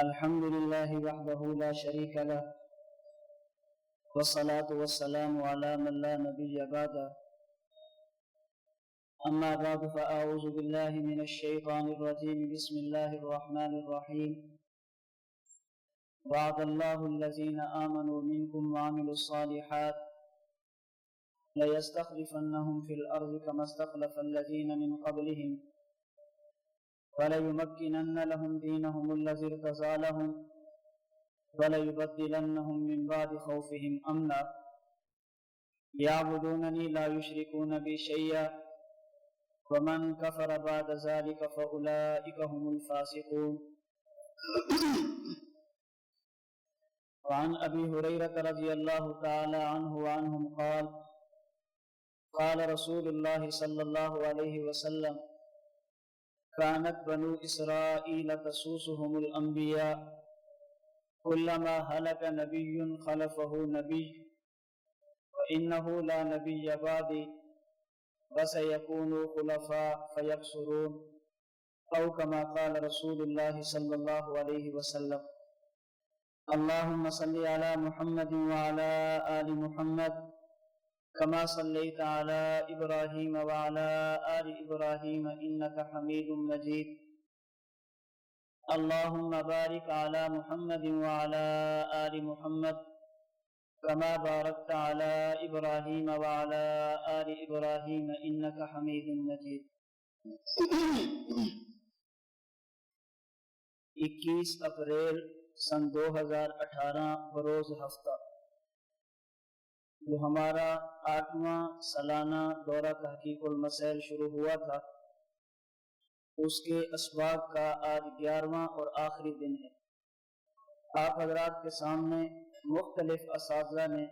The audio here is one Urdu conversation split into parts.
الحمد لله وحده لا شريك له والصلاة والسلام على من لا نبي بعده. أما بعد فأعوذ بالله من الشيطان الرجيم. بسم الله الرحمن الرحيم. وعد الله الذين آمنوا منكم وعملوا الصالحات ليستخلفنهم في الأرض كما استخلف الذين من قبلهم وليمكنن لهم دينهم الذي ارتضى لهم وليبدلنهم من بعد خوفهم أمنا يعبدونني لا يشركون بي شيئا ومن كفر بعد ذلك فأولئك هم الفاسقون. وعن أبي هريرة رضي الله تعالى عنه وعنهم قال قال رسول الله صلى الله عليه وسلم كانت بنو إسرائيل تسوسهم الأنبياء كلما هلك نبي خلفه نبي وإنه لا نبي بعدي وسيكونوا خلفاء فيكثرون أو كما قال رسول الله صلى الله عليه وسلم. اللهم صل على محمد وعلى آل محمد كما صليت على إبراهيم وعلى آل إبراهيم إنك حميد مجيد. اللهم بارك على محمد وعلى آل محمد كما باركت على إبراهيم وعلى آل إبراهيم إنك حميد مجيد. 21 اپریل سن 2018 بروز ہفتہ جو ہمارا 8واں سالانہ دورہ تحقیق المسائل شروع ہوا تھا، اس کے اسباق کا آج 11واں اور آخری دن ہے۔ آپ حضرات کے سامنے مختلف اساتذہ نے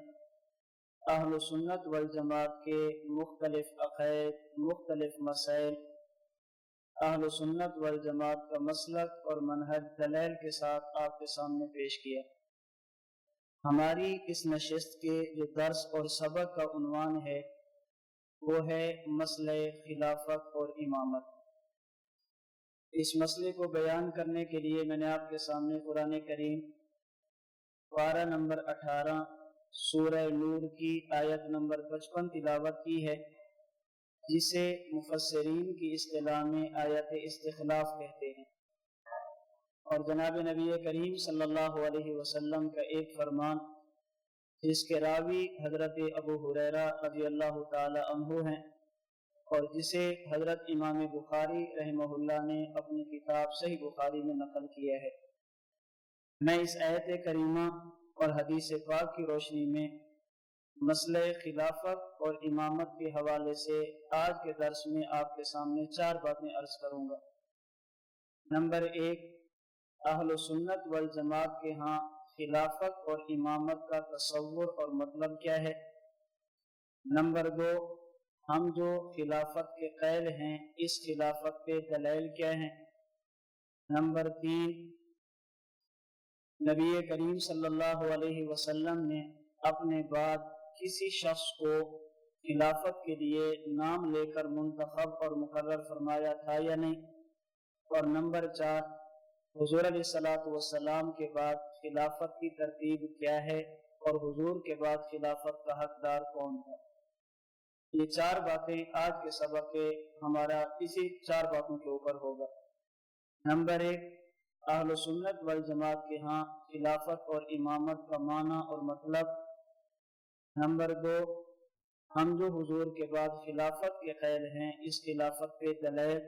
اہل سنت والجماعت کے مختلف عقائد، مختلف مسائل، اہل سنت والجماعت کا مسلک اور منہج دلائل کے ساتھ آپ کے سامنے پیش کیا۔ ہماری اس نشست کے جو درس اور سبق کا عنوان ہے وہ ہے مسئلہ خلافت اور امامت۔ اس مسئلے کو بیان کرنے کے لیے میں نے آپ کے سامنے قرآن کریم پارہ نمبر 18 سورہ نور کی آیت نمبر 55 تلاوت کی ہے، جسے مفسرین کی اصطلاح میں آیت استخلاف کہتے ہیں، اور جناب نبی کریم صلی اللہ علیہ وسلم کا ایک فرمان جس کے راوی حضرت ابو ہریرہ رضی اللہ تعالی عنہ ہیں اور جسے حضرت امام بخاری رحمہ اللہ نے اپنی کتاب صحیح بخاری میں نقل کیا ہے۔ میں اس آیت کریمہ اور حدیث پاک کی روشنی میں مسئلہ خلافت اور امامت کے حوالے سے آج کے درس میں آپ کے سامنے 4 باتیں عرض کروں گا۔ نمبر 1، اہل سنت والجماعت کے ہاں خلافت اور امامت کا تصور اور مطلب کیا ہے۔ نمبر 2، ہم جو خلافت کے قائل ہیں اس خلافت کے دلائل کیا ہیں۔ نمبر 3، نبی کریم صلی اللہ علیہ وسلم نے اپنے بعد کسی شخص کو خلافت کے لیے نام لے کر منتخب اور مقرر فرمایا تھا یا نہیں۔ اور نمبر 4، حضور علیہ الصلوۃ والسلام کے بعد خلافت کی ترتیب کیا ہے اور حضور کے بعد خلافت کا حقدار کون تھا۔ یہ 4 باتیں آج کے سبق کے ہمارا اسی 4 باتوں کے اوپر ہوگا۔ نمبر 1، اہل سنت والجماعت کے ہاں خلافت اور امامت کا معنی اور مطلب۔ نمبر 2، ہم جو حضور کے بعد خلافت کے قائل ہیں اس خلافت کے دلائل۔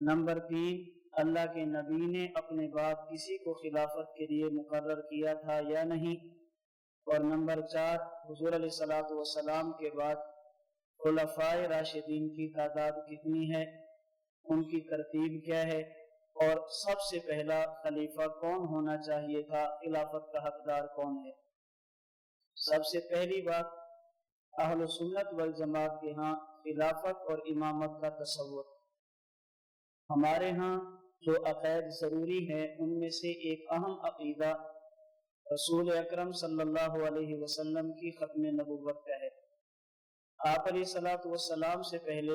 نمبر 3، اللہ کے نبی نے اپنے بعد کسی کو خلافت کے لیے مقرر کیا تھا یا نہیں۔ اور نمبر 4، حضور علیہ الصلوۃ والسلام کے بعد خلفائے راشدین کی تعداد کتنی ہے، ان کی ترتیب کیا ہے، اور سب سے پہلا خلیفہ کون ہونا چاہیے تھا، خلافت کا حقدار کون ہے۔ سب سے پہلی بات، اہل سنت والجماعت کے ہاں خلافت اور امامت کا تصور۔ ہمارے ہاں جو عقائد ضروری ہیں ان میں سے ایک اہم عقیدہ رسول اکرم صلی اللہ علیہ وسلم کی ختم نبوت کا ہے۔ آپ علیہ الصلوۃ والسلام سے پہلے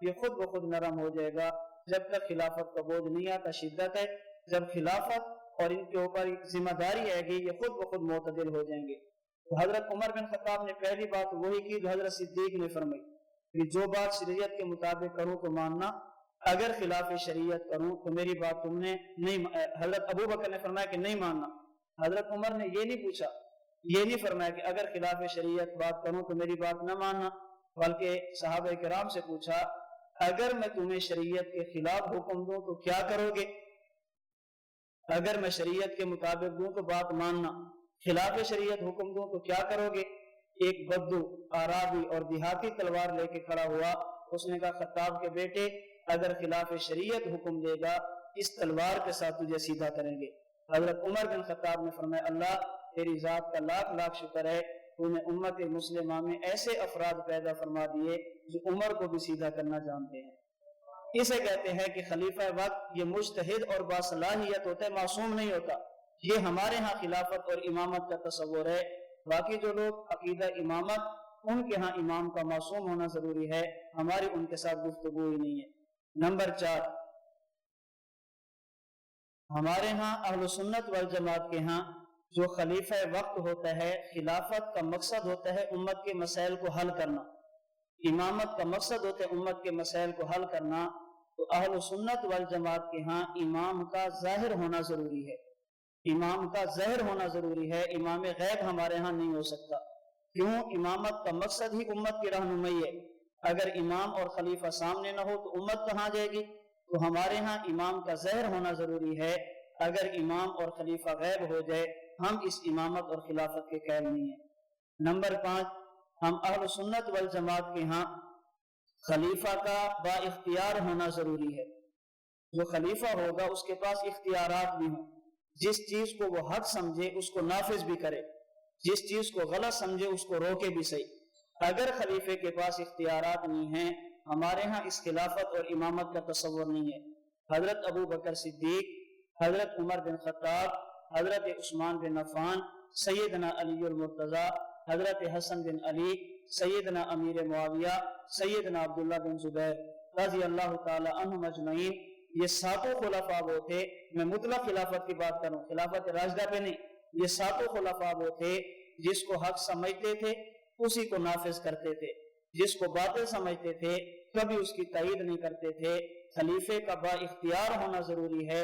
یہ خود بخود نرم ہو جائے گا. جب تک خلافت کا بوجھ نہیں آتا شدت ہے، جب خلافت اور ان کے اوپر ذمہ داری آئے گی یہ خود بخود معتدل ہو جائیں گے. تو حضرت عمر بن خطاب نے پہلی بات وہی کی جو حضرت صدیق نے فرمائی کہ جو بات شریعت کے مطابق کروں تو ماننا، اگر خلاف شریعت کروں تو میری بات تم نے نہیں. حضرت ابو بکر نے فرمایا کہ نہیں ماننا. حضرت عمر نے یہ نہیں پوچھا، یہ نہیں فرمایا کہ اگر خلاف شریعت بات کروں تو میری بات نہ ماننا، بلکہ صحابہ کرام سے پوچھا اگر میں تمہیں شریعت کے خلاف حکم دوں تو کیا کرو گے؟ اگر میں شریعت کے مطابق دوں تو بات ماننا، خلاف شریعت حکم دوں تو کیا کرو گے؟ ایک بدو آرابی اور دیہاتی تلوار لے کے کھڑا ہوا. اس نے کہا خطاب کے بیٹے اگر خلاف شریعت حکم دے گا اس تلوار کے ساتھ تجھے سیدھا کریں گے. حضرت عمر بن خطاب نے فرمایا اللہ تیری ذات کا لاکھ لاکھ شکر ہے، تو نے امت مسلمہ میں ایسے افراد پیدا فرما دیے جو عمر کو بھی سیدھا کرنا جانتے ہیں. اسے کہتے ہیں کہ خلیفہ وقت یہ مجتہد اور باصلاحیت ہوتا ہے، معصوم نہیں ہوتا. یہ ہمارے ہاں خلافت اور امامت کا تصور ہے. باقی جو لوگ عقیدہ امامت ان کے ہاں امام کا معصوم ہونا ضروری ہے، ہماری ان کے ساتھ گفتگو ہی نہیں ہے. نمبر 4، ہمارے ہاں اہل سنت والجماعت کے ہاں جو خلیفہ وقت ہوتا ہے خلافت کا مقصد ہوتا ہے امت کے مسائل کو حل کرنا، امامت کا مقصد ہوتا ہے امت کے مسائل کو حل کرنا. تو اہل سنت والجماعت کے ہاں امام کا ظاہر ہونا ضروری ہے، امام کا ظاہر ہونا ضروری ہے. امام غیب ہمارے ہاں نہیں ہو سکتا. کیوں؟ امامت کا مقصد ہی امت کی رہنمائی ہے. اگر امام اور خلیفہ سامنے نہ ہو تو امت کہاں جائے گی؟ تو ہمارے ہاں امام کا ظاہر ہونا ضروری ہے. اگر امام اور خلیفہ غیب ہو جائے ہم اس امامت اور خلافت کے قائل نہیں ہیں. نمبر 5، ہم اہل سنت والجماعت کے ہاں خلیفہ کا با اختیار ہونا ضروری ہے. جو خلیفہ ہوگا اس کے پاس اختیارات بھی ہوں، جس چیز کو وہ حق سمجھے اس کو نافذ بھی کرے، جس چیز کو غلط سمجھے اس کو روکے بھی صحیح. اگر خلیفے کے پاس اختیارات نہیں ہیں ہمارے ہاں اس خلافت اور امامت کا تصور نہیں ہے. حضرت ابو بکر صدیق، حضرت عمر بن خطاب، حضرت عثمان بن عفان، سیدنا علی المرتضی، حضرت حسن بن علی، سیدنا امیر معاویہ، سیدنا عبداللہ بن زبیر رضی اللہ تعالی عنہم اجمعین، یہ ساتوں خلفاء وہ تھے. میں مطلق خلافت کی بات کروں، خلافت راشدہ پہ نہیں. یہ ساتوں خلفاء وہ تھے جس کو حق سمجھتے تھے اسی کو نافذ کرتے تھے، جس کو باطل سمجھتے تھے کبھی اس کی تائید نہیں کرتے تھے. خلیفے کا با اختیار ہونا ضروری ہے.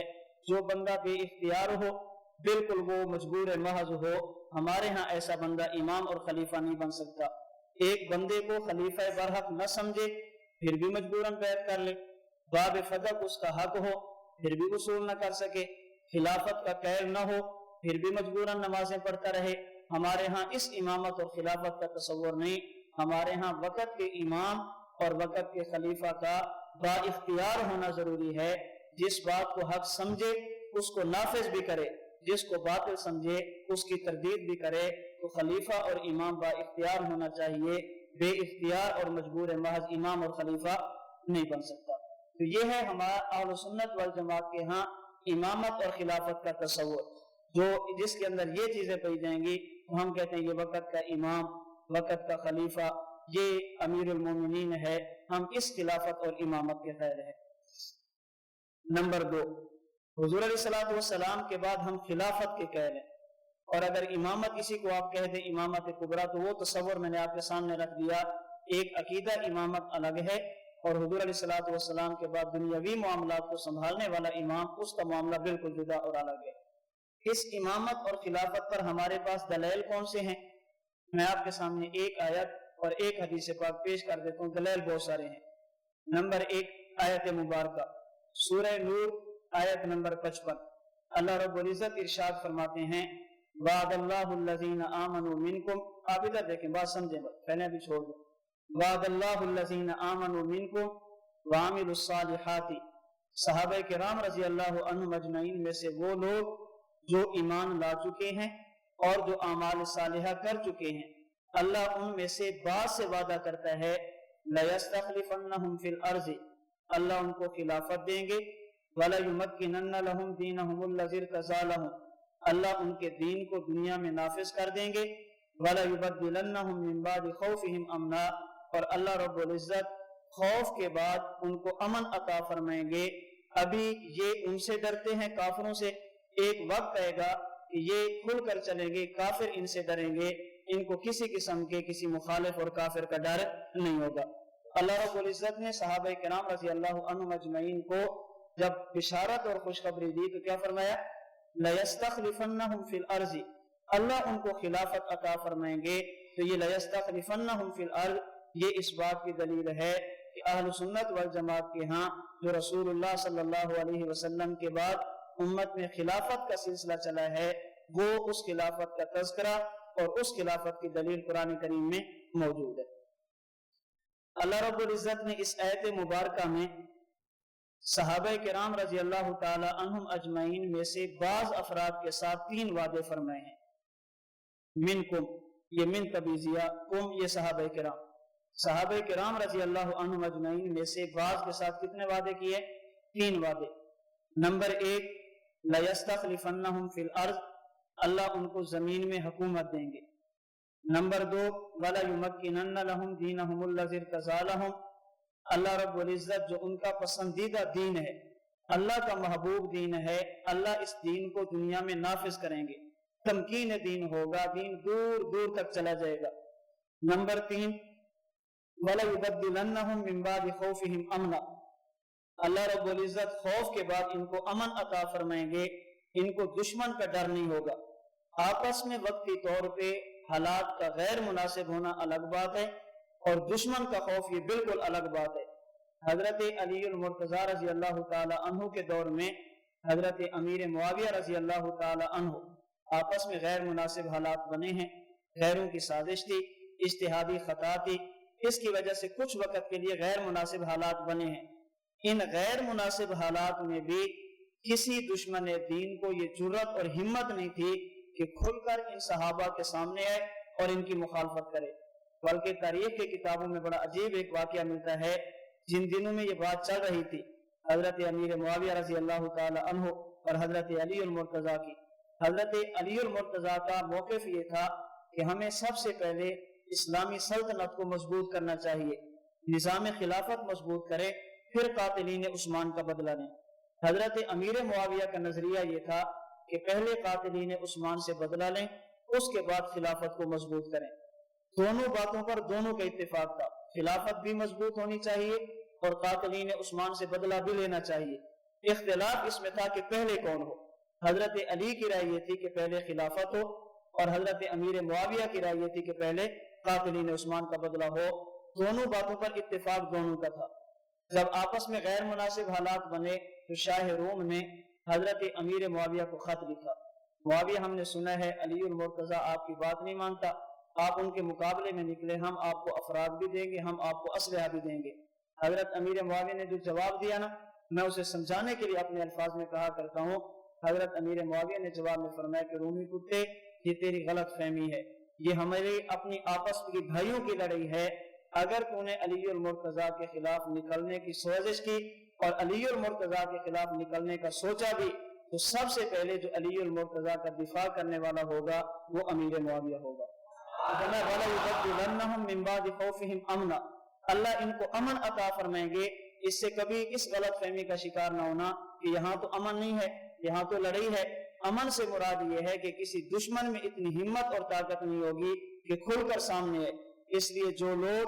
جو بندہ بے اختیار ہو بالکل وہ مجبور محض ہو، ہمارے ہاں ایسا بندہ امام اور خلیفہ نہیں بن سکتا. ایک بندے کو خلیفہ برحق نہ سمجھے پھر بھی مجبوراً بیعت کر لے، باب فدق اس کا حق ہو پھر بھی وصول نہ کر سکے، خلافت کا قائل نہ ہو پھر بھی مجبوراً نمازیں پڑھتا رہے. ہمارے ہاں اس امامت اور خلافت کا تصور نہیں. ہمارے ہاں وقت کے امام اور وقت کے خلیفہ کا با اختیار ہونا ضروری ہے. جس بات کو حق سمجھے اس کو نافذ بھی کرے، جس کو باطل سمجھے اس کی تردید بھی کرے. تو خلیفہ اور امام با اختیار ہونا چاہیے، بے اختیار اور مجبور محض امام اور خلیفہ نہیں بن سکتا. تو یہ ہے ہمارا اہل سنت والجماعت کے ہاں امامت اور خلافت کا تصور. جو جس کے اندر یہ چیزیں پائی جائیں گی تو ہم کہتے ہیں یہ وقت کا امام، وقت کا خلیفہ، یہ امیر المومنین ہے. ہم اس خلافت اور امامت کے قائل ہیں. نمبر 2، حضور علیہ الصلوۃ والسلام کے بعد ہم خلافت کے قائل ہیں. اور اگر امامت کسی کو آپ کہہ دیں امامت کبریٰ تو وہ تصور میں نے آپ کے سامنے رکھ دیا. ایک عقیدہ امامت الگ ہے اور حضور علیہ الصلوۃ والسلام کے بعد دنیاوی معاملات کو سنبھالنے والا امام اس کا معاملہ بالکل جدا اور الگ ہے. اس امامت اور خلافت پر ہمارے پاس دلائل کون سے ہیں؟ میں آپ کے سامنے ایک آیت اور ایک حدیث پاک پیش کر دیتا ہوں. دلائل بہت سارے ہیں. نمبر 1، آیت مبارکہ سورہ نور آیت نمبر 55. اللہ رب العزت ارشاد فرماتے ہیں وعد اللہ الذین آمنوا منکم. آپ ادھر دیکھیں بات سمجھیں، پہلے بھی چھوڑ دیں. وعد اللہ الذین آمنوا منکم وعملوا الصالحات. صحابہ کرام رضی اللہ عنہم اجمعین میں سے وہ لوگ جو ایمان لا چکے ہیں اور جو اعمال صالحہ کر چکے ہیں، اللہ ان میں سے بعض سے وعدہ کرتا ہے لَيَسْتَخْلِفَنَّهُمْ فِي الْأَرْضِ. اللہ ان کو خلافت دیں گے. وَلَيُمَكِّنَنَّ لَهُمْ دِينَهُمُ الَّذِي ارْتَضَىٰ لَهُمْ. اللہ ان کے دین کو دنیا میں نافذ کر دیں گے. وَلَيُبَدِّلَنَّهُمْ مِن بَعْدِ خَوْفِهِمْ أَمْنًا. اور اللہ رب العزت خوف کے بعد ان کو امن عطا فرمائیں گے۔ ابھی یہ ان سے ڈرتے ہیں کافروں سے، ایک وقت آئے گا کہ یہ کھل کر چلیں گے، کافر ان سے ڈریں گے، ان کو کسی قسم کے کسی مخالف اور کافر کا ڈر نہیں ہوگا۔ اللہ رب العزت نے صحابہ کرام رضی اللہ عنہم اجمعین کو جب بشارت اور خوشخبری دی تو کیا فرمایا؟ لَيَسْتَخْلِفَنَّهُمْ فِي الْأَرْضِ، اللہ ان کو خلافت عطا فرمائیں گے۔ تو یہ لَيَسْتَخْلِفَنَّهُمْ فِي الْأَرْضِ، یہ اس بات کی دلیل ہے کہ اہل سنت والجماعت کے ہاں جو رسول اللہ صلی اللہ علیہ وسلم کے بعد امت میں خلافت کا سلسلہ چلا ہے، وہ اس خلافت کا تذکرہ اور اس خلافت کی دلیل قرآن کریم میں موجود ہے۔ اللہ رب العزت نے اس آیت مبارکہ میں صحابہ کرام رضی اللہ تعالی عنہم اجمعین میں سے بعض افراد کے ساتھ 3 وعدے فرمائے ہیں۔ منکم، یہ من تبیزیہ، کم یہ صحابہ کرام رضی اللہ عنہم اجمعین میں سے بعض کے ساتھ کتنے وعدے کیے؟ 3 وعدے۔ نمبر 1، لَيَسْتَخْلِفَنَّهُمْ فِي الْأَرْضِ، اللہ ان کو زمین میں حکومت دیں گے۔ نمبر 2، وَلَيُمَكِّنَنَّ لَهُمْ دِينَهُمُ الَّذِي ارْتَضَىٰ لَهُمْ، اللہ رب العزت جو ان کا پسندیدہ دین ہے، اللہ کا محبوب دین ہے، اللہ اس دین کو دنیا میں نافذ کریں گے، تمکین دین ہوگا، دین دور دور تک چلا جائے گا۔ نمبر 3، وَلَيُبَدِّلَنَّهُمْ مِنْ بَعْدِ خَوْفِهِمْ أَمْنًا، اللہ رب العزت خوف کے بعد ان کو امن عطا فرمائیں گے، ان کو دشمن کا ڈر نہیں ہوگا۔ آپس میں وقتی طور پہ حالات کا غیر مناسب ہونا الگ بات ہے، اور دشمن کا خوف یہ بالکل الگ بات ہے۔ حضرت علی المرتضیٰ رضی اللہ تعالی عنہ کے دور میں حضرت امیر معاویہ رضی اللہ تعالی عنہ آپس میں غیر مناسب حالات بنے ہیں، غیروں کی سازش تھی، اجتہادی خطا تھی، اس کی وجہ سے کچھ وقت کے لیے غیر مناسب حالات بنے ہیں۔ ان غیر مناسب حالات میں بھی کسی دشمن دین کو یہ جرأت اور ہمت نہیں تھی کہ کھل کر ان صحابہ کے سامنے آئے اور ان کی مخالفت کرے، بلکہ تاریخ کے کتابوں میں بڑا عجیب ایک واقعہ ملتا ہے۔ جن دنوں میں یہ بات چل رہی تھی حضرت امیر معاویہ رضی اللہ تعالی عنہ اور حضرت علی المرتضیٰ کی، حضرت علی المرتضیٰ کا موقف یہ تھا کہ ہمیں سب سے پہلے اسلامی سلطنت کو مضبوط کرنا چاہیے، نظام خلافت مضبوط کرے، پھر قاتلین عثمان کا بدلہ لیں۔ حضرت امیر معاویہ کا نظریہ یہ تھا کہ پہلے قاتلین عثمان سے بدلہ لیں، اس کے بعد خلافت کو مضبوط کریں۔ دونوں باتوں پر دونوں کا اتفاق تھا، خلافت بھی مضبوط ہونی چاہیے اور قاتلین عثمان سے بدلہ بھی لینا چاہیے۔ اختلاف اس میں تھا کہ پہلے کون ہو۔ حضرت علی کی رائے یہ تھی کہ پہلے خلافت ہو، اور حضرت امیر معاویہ کی رائے یہ تھی کہ پہلے قاتلین عثمان کا بدلہ ہو۔ دونوں باتوں پر اتفاق دونوں کا تھا۔ جب آپس میں غیر مناسب حالات بنے تو شاہ روم نے حضرت امیر معاویہ کو خط لکھا، معاویہ ہم نے سنا ہے علی المرتضیٰ آپ کی بات نہیں مانتا، آپ ان کے مقابلے میں نکلے، ہم آپ کو افراد بھی دیں گے، ہم آپ کو اسلحہ بھی دیں گے۔ حضرت امیر معاویہ نے جو جواب دیا نا، میں اسے سمجھانے کے لیے اپنے الفاظ میں کہا کرتا ہوں۔ حضرت امیر معاویہ نے جواب میں فرمایا کہ رومی کتے، یہ تیری غلط فہمی ہے، یہ ہماری اپنی آپس کی بھائیوں کی لڑائی ہے۔ اگر تو نے علی المرتضیٰ کے خلاف نکلنے کی سوزش کی اور علی المرتضیٰ کے خلاف نکلنے کا سوچا بھی، تو سب سے پہلے جو علی المرتضیٰ کا دفاع کرنے والا ہوگا وہ امیر معاویہ ہوگا۔ وَلَيُبَدِّلَنَّهُمْ مِنْ بَعْدِ خَوْفِهِمْ أَمْنًا، اللہ ان کو امن عطا فرمائیں گے۔ اس سے کبھی اس غلط فہمی کا شکار نہ ہونا کہ یہاں تو امن نہیں ہے، یہاں تو لڑائی ہے۔ امن سے مراد یہ ہے کہ کسی دشمن میں اتنی ہمت اور طاقت نہیں ہوگی کہ کھل کر سامنے ہے۔ اس لیے جو لوگ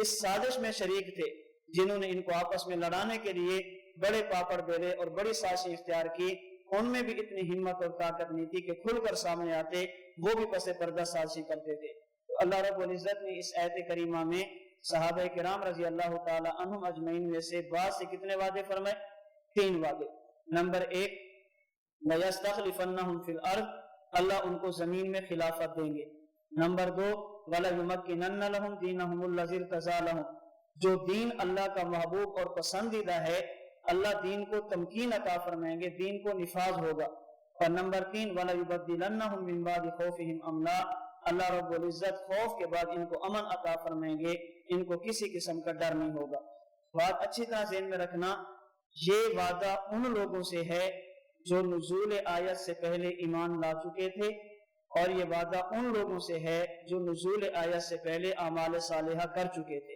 اس سازش میں شریک تھے، جنہوں نے ان کو آپس میں لڑانے کے لیے بڑے پاپڑ بیلے اور بڑی سازشیں اختیار کی، ان میں بھی اتنی ہمت اور طاقت نہیں تھی کہ کھل کر سامنے آتے، وہ بھی پس پردہ سازشیں کرتے تھے۔ تو اللہ رب العزت نے اس آیت کریمہ میں صحابہ کرام رضی اللہ تعالی عنہم اجمعین میں سے بعض سے کتنے وعدے فرمائے؟ 3 وعدے۔ نمبر 1، لَيَسْتَخْلِفَنَّهُمْ فِي الْأَرْضِ، اللہ ان کو زمین میں خلافت دیں گے۔ نمبر 2، وَلَيُمَكِّنَنَّ لَهُمْ دِينَهُمُ الَّذِي ارْتَضَىٰ لَهُمْ، جو دین اللہ کا محبوب اور پسندیدہ ہے، اللہ دین کو تمکین عطا فرمائیں گے، دین کو نفاذ ہوگا۔ اور نمبر 3، وَلَيُبَدِّلَنَّهُمْ مِنْ بَعْدِ خَوْفِهِمْ أَمْنًا، اللہ رب العزت خوف کے بعد ان کو امن عطا فرمائیں گے، ان کو کسی قسم کا ڈر نہیں ہوگا۔ بات اچھی طرح ذہن میں رکھنا، یہ وعدہ ان لوگوں سے ہے جو نزول آیت سے پہلے ایمان لا چکے تھے، اور یہ وعدہ ان لوگوں سے ہے جو نزول آیت سے پہلے اعمال صالحہ کر چکے تھے۔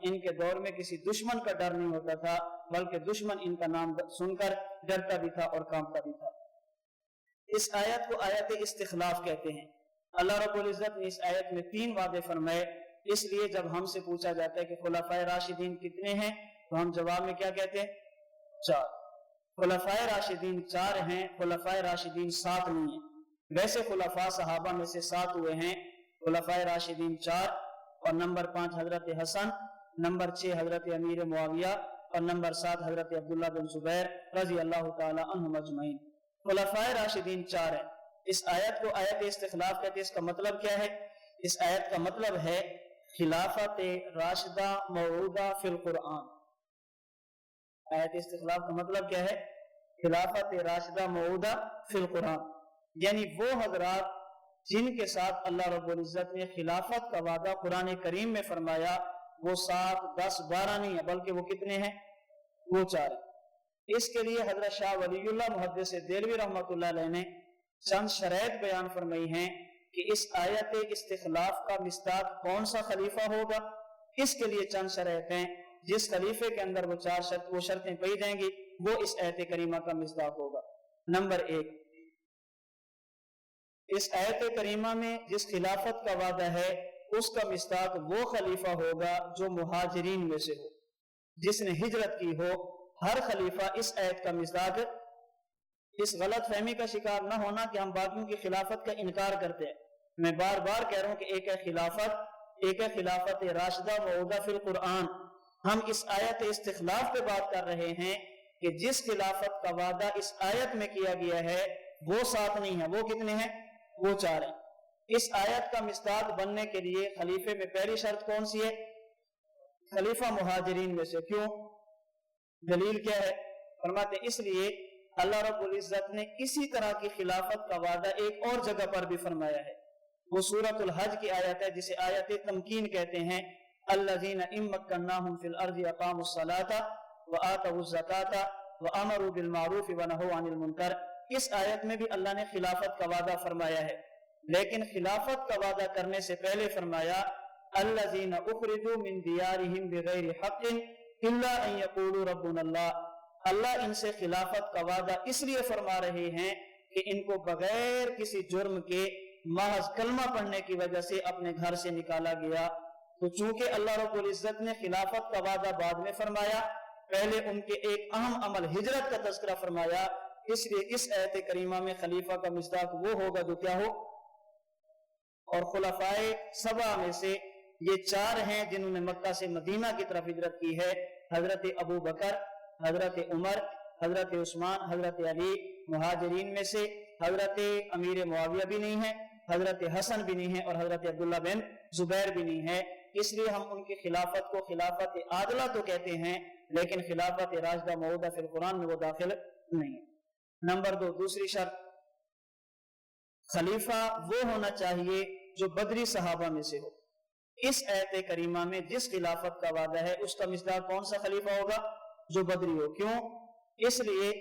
ان کے دور میں کسی دشمن کا ڈر نہیں ہوتا تھا، بلکہ دشمن ان کا نام سن کر ڈرتا بھی تھا اور کانپتا بھی تھا۔ اس آیت کو آیت استخلاف کہتے ہیں۔ اللہ رب العزت نے اس آیت میں 3 وعدے فرمائے، اس لیے جب ہم سے پوچھا جاتا ہے کہ خلفائے راشدین کتنے ہیں تو ہم جواب میں کیا کہتے ہیں؟ 4۔ خلفائے راشدین 4 ہیں، خلفائے راشدین 7 نہیں ہیں۔ ویسے خلفاء صحابہ میں سے 7 ہوئے ہیں، خلفائے راشدین 4، اور نمبر 5 حضرت حسن، نمبر 6 حضرت امیر معاویہ، اور نمبر 7 حضرت عبداللہ بن زبیر رضی اللہ تعالی عنہم اجمعین۔ خلفائے راشدین 4 ہیں۔ اس آیت کو آیت استخلاف کہتے ہیں۔ اس کا مطلب کیا ہے؟ اس آیت کا مطلب ہے خلافت راشدہ موعودہ فی القرآن۔ آیت استخلاف کا مطلب کیا ہے؟ خلافت راشدہ موعودہ فی القرآن، یعنی وہ حضرات جن کے ساتھ اللہ رب العزت نے خلافت کا وعدہ قرآن کریم میں فرمایا، وہ 7، 10، 12 نہیں ہے، بلکہ وہ کتنے ہیں؟ وہ 4 ہیں۔ اس کے لیے حضرت شاہ ولی اللہ محدث دہلوی رحمۃ اللہ علیہ نے چند شرائط بیان فرمائی ہیں کہ اس آیت استخلاف کا مصداق کون سا خلیفہ ہوگا۔ اس کے لیے چند شرائط ہیں، جس خلیفے کے اندر وہ شرطیں پائی جائیں گی وہ اس آیت کریمہ کا مصداق ہوگا۔ نمبر 1، اس آیت کریمہ میں جس خلافت کا وعدہ ہے اس کا مصداق وہ خلیفہ ہوگا جو مہاجرین میں سے ہو، جس نے ہجرت کی ہو۔ ہر خلیفہ اس آیت کا مصداق، اس غلط فہمی کا شکار نہ ہونا کہ ہم باقیوں کی خلافت کا انکار کرتے ہیں۔ میں بار بار کہہ رہا ہوں کہ ایک ہے خلافت راشدہ موعودہ فی القرآن۔ ہم اس آیت استخلاف پہ بات کر رہے ہیں کہ جس خلافت کا وعدہ اس آیت میں کیا گیا ہے وہ 7 نہیں ہے، وہ کتنے ہیں؟ وہ 4 ہیں۔ اس آیت کا مصداق بننے کے لیے خلیفے میں پہلی شرط کون سی ہے؟ خلیفہ مہاجرین میں سے۔ کیوں؟ دلیل کیا ہے؟ فرماتے اس لیے اللہ رب العزت نے اسی طرح کی خلافت کا وعدہ ایک اور جگہ پر بھی فرمایا ہے۔ وہ سورۃ الحج کی آیت ہے جسے آیت تمکین کہتے ہیں۔ الذین ان مکناہم فی الارض اقاموا الصلاۃ وآتوا الزکاۃ وامروا بالمعروف ونہوا عن المنکر۔ اس آیت میں بھی اللہ نے خلافت کا وعدہ فرمایا ہے، لیکن خلافت کا وعدہ کرنے سے پہلے فرمایا الذین اخرجوا من دیارہم بغیر حق الا ان یقولوا ربنا اللہ۔ اللہ ان سے خلافت کا وعدہ اس لیے فرما رہے ہیں کہ ان کو بغیر کسی جرم کے محض کلمہ پڑھنے کی وجہ سے اپنے گھر سے نکالا گیا۔ تو چونکہ اللہ رب العزت نے خلافت کا وعدہ بعد میں فرمایا، پہلے ان کے ایک اہم عمل ہجرت کا تذکرہ فرمایا، اس لیے اس آیت کریمہ میں خلیفہ کا مصداق وہ ہوگا جو کیا ہو؟ اور خلفائے 7 میں سے یہ 4 ہیں جنہوں نے مکہ سے مدینہ کی طرف ہجرت کی ہے۔ حضرت ابو بکر، حضرت عمر، حضرت عثمان، حضرت علی۔ مہاجرین میں سے حضرت امیر معاویہ بھی نہیں ہے، حضرت حسن بھی نہیں ہے، اور حضرت عبداللہ بن زبیر بھی نہیں ہے۔ اس لیے ہم ان کی خلافت کو خلافت عادلہ تو کہتے ہیں، لیکن خلافت راشدہ موعودہ فی القرآن میں وہ داخل نہیں ہے۔ نمبر 2، دوسری شرط، خلیفہ وہ ہونا چاہیے جو بدری صحابہ میں سے ہو۔ اس آیت کریمہ میں جس خلافت کا وعدہ ہے اس کا مصداق کون سا خلیفہ ہوگا؟ جو بدری ہو۔ کیوں؟ اس لیے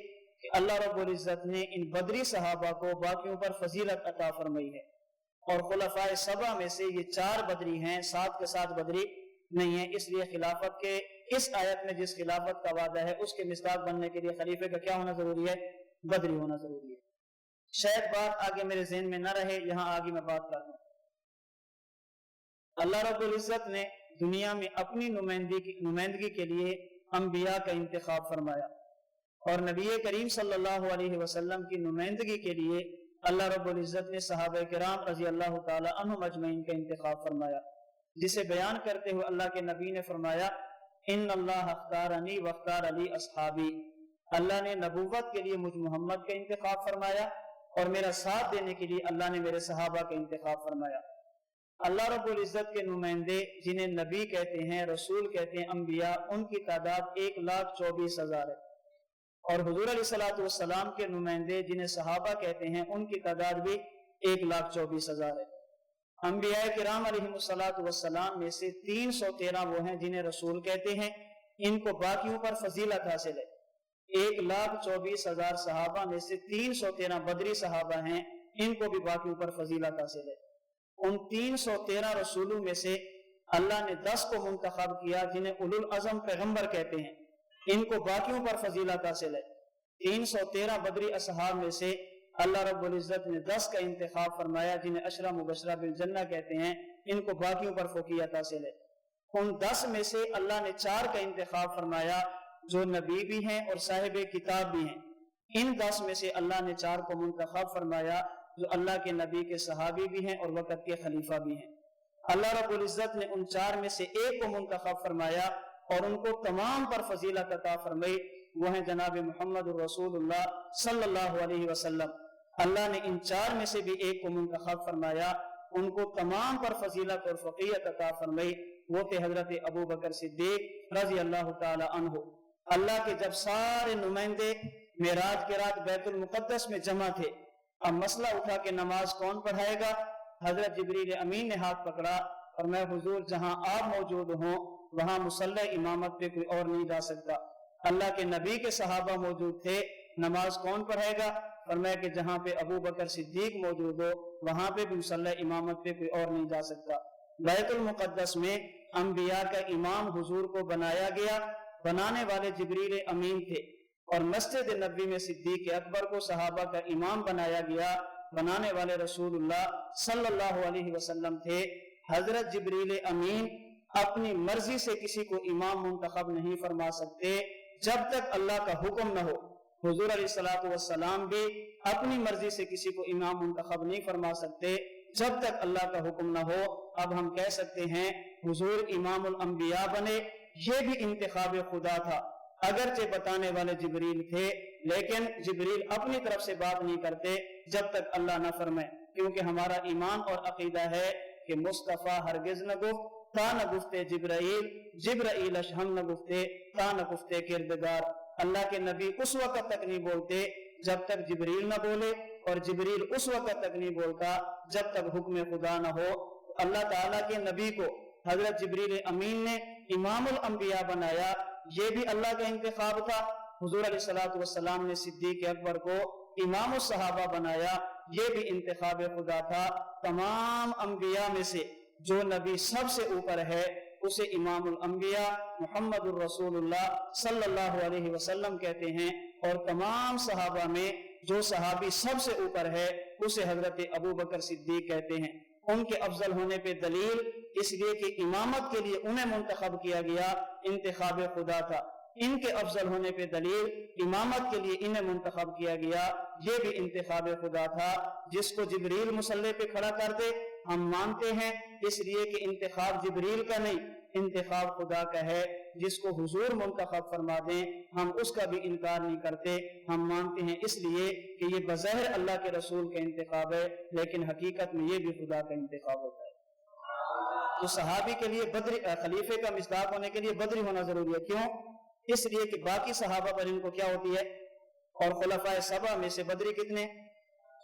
کہ اللہ رب العزت نے ان بدری صحابہ کو باقیوں پر فضیلت عطا فرمائی ہے، اور خلفائے 7 میں سے یہ 4 بدری ہیں، 7 کے 7 بدری نہیں ہیں۔ اس لیے خلافت کے اس آیت میں جس خلافت کا وعدہ ہے اس کے مصداق بننے کے لیے خلیفے کا کیا ہونا ضروری ہے؟ بدری ہونا ضروری ہے۔ شاید بات آگے میرے ذہن میں نہ رہے، یہاں آگے میں بات کرتا ہوں۔ اللہ رب العزت نے دنیا میں اپنی نمائندگی کے لیے انبیاء کا انتخاب فرمایا، اور نبی کریم صلی اللہ علیہ وسلم کی نمائندگی کے لیے اللہ رب العزت نے صحابہ کرام رضی اللہ تعالی عنہم اجمعین کا انتخاب فرمایا، جسے بیان کرتے ہوئے اللہ کے نبی نے فرمایا ان اللہ اختارنی واختار علی اصحابی۔ اللہ نے نبوت کے لیے مجھ محمد کا انتخاب فرمایا، اور میرا ساتھ دینے کے لیے اللہ نے میرے صحابہ کا انتخاب فرمایا۔ اللہ رب العزت کے نمائندے جنہیں نبی کہتے ہیں، رسول کہتے ہیں، انبیاء، ان کی تعداد 1,24,000 ہے، اور حضور علیہ الصلوۃ والسلام کے نمائندے جنہیں صحابہ کہتے ہیں ان کی تعداد بھی 1,24,000 ہے۔ انبیاء کرام علیہ الصلوۃ والسلام میں سے 313 وہ ہیں جنہیں رسول کہتے ہیں، ان کو باقیوں پر فضیلت حاصل ہے۔ 1,24,000 صحابہ میں سے 313 بدری صحابہ ہیں، ان کو بھی باقیوں پر فضیلت حاصل ہے۔ ان 313 رسولوں میں سے اللہ نے 10 کو منتخب کیا جنہیں اولو العزم پیغمبر کہتے ہیں، ان کو باقیوں پر فضیلت حاصل ہے۔ 313 بدری اصحاب میں سے اللہ رب العزت نے 10 کا انتخاب فرمایا جنہیں عشرہ مبشرہ بالجنہ کہتے ہیں، ان کو باقیوں پر فوقیت حاصل ہے۔ ان 10 میں سے اللہ نے 4 کا انتخاب فرمایا جو نبی بھی ہیں اور صاحب کتاب بھی ہیں۔ ان 10 میں سے اللہ نے 4 کو منتخب فرمایا جو اللہ کے نبی کے صحابی بھی ہیں اور وقت کے خلیفہ بھی ہیں۔ اللہ رب العزت نے ان 4 میں سے ایک کو منتخب فرمایا اور ان کو تمام پر فضیلت عطا فرمائی، وہ ہیں جناب محمد رسول اللہ صلی اللہ علیہ وسلم۔ اللہ نے ان 4 میں سے بھی ایک کو منتخب فرمایا، ان کو تمام پر فضیلت اور فقیت عطا فرمائی، وہ تھے حضرت ابو بکر صدیق رضی اللہ تعالی عنہ۔ اللہ کے جب سارے نمائندے معراج کے رات بیت المقدس میں جمع تھے، اب مسئلہ اٹھا کہ نماز کون پڑھائے گا؟ حضرت جبریل امین نے ہاتھ پکڑا اور میں حضور جہاں آپ موجود ہوں وہاں مصلی امامت پہ کوئی اور نہیں جا سکتا۔ اللہ کے نبی کے صحابہ موجود تھے، نماز کون پڑھائے گا؟ فرمایا کہ جہاں پہ ابو بکر صدیق موجود ہو وہاں پہ بھی مصلی امامت پہ کوئی اور نہیں جا سکتا۔ بیت المقدس میں انبیاء کا امام حضور کو بنایا گیا، بنانے والے جبریل امین تھے، اور مسجد نبوی میں صدیق اکبر کو صحابہ کا امام بنایا گیا، بنانے والے رسول اللہ صلی اللہ علیہ وسلم تھے۔ حضرت جبریل امین اپنی مرضی سے کسی کو امام منتخب نہیں فرما سکتے جب تک اللہ کا حکم نہ ہو۔ حضور علیہ الصلوۃ والسلام بھی اپنی مرضی سے کسی کو امام منتخب نہیں فرما سکتے جب تک اللہ کا حکم نہ ہو۔ اب ہم کہہ سکتے ہیں حضور امام الانبیاء بنے، یہ بھی انتخاب خدا تھا، اگرچہ بتانے والے جبریل تھے، لیکن جبریل اپنی طرف سے بات نہیں کرتے جب تک اللہ نہ فرمائے، کیونکہ ہمارا ایمان اور عقیدہ ہے کہ مصطفیٰ ہرگز نہ گفت تا نہ گفتے جبرائیل، جبرائیل ہم نہ گفتے تا نہ گفتے کردگار۔ اللہ کے نبی اس وقت تک نہیں بولتے جب تک جبریل نہ بولے، اور جبریل اس وقت تک نہیں بولتا جب تک حکم خدا نہ ہو۔ اللہ تعالیٰ کے نبی کو حضرت جبریل امین نے امام الانبیاء بنایا، یہ بھی اللہ کا انتخاب تھا۔ حضور علیہ الصلوۃ والسلام نے صدیق اکبر کو امام الصحابہ بنایا، یہ بھی انتخاب خدا تھا۔ تمام انبیاء میں سے جو نبی سب سے اوپر ہے اسے امام الانبیاء محمد الرسول اللہ صلی اللہ علیہ وسلم کہتے ہیں، اور تمام صحابہ میں جو صحابی سب سے اوپر ہے اسے حضرت ابو بکر صدیق کہتے ہیں۔ ان کے افضل ہونے پہ دلیل اس لیے کہ امامت کے لیے انہیں منتخب کیا گیا، انتخاب خدا تھا۔ ان کے افضل ہونے پہ دلیل امامت کے لیے انہیں منتخب کیا گیا، یہ بھی انتخاب خدا تھا۔ جس کو جبریل مصلی پہ کھڑا کر دے ہم مانتے ہیں، اس لیے کہ انتخاب جبریل کا نہیں، انتخاب خدا کا ہے۔ جس کو حضور منتخب فرما دیں ہم اس کا بھی انکار نہیں کرتے، ہم مانتے ہیں اس لیے کہ یہ بظاہر اللہ کے رسول کا انتخاب ہے، لیکن حقیقت میں یہ بھی خدا کا انتخاب ہوتا ہے۔ تو صحابی کے لیے بدری خلیفے کا مصداق ہونے کے لیے بدری ہونا ضروری ہے۔ کیوں؟ اس لیے کہ باقی صحابہ پر ان کو کیا ہوتی ہے، اور خلفائے سبع میں سے بدری کتنے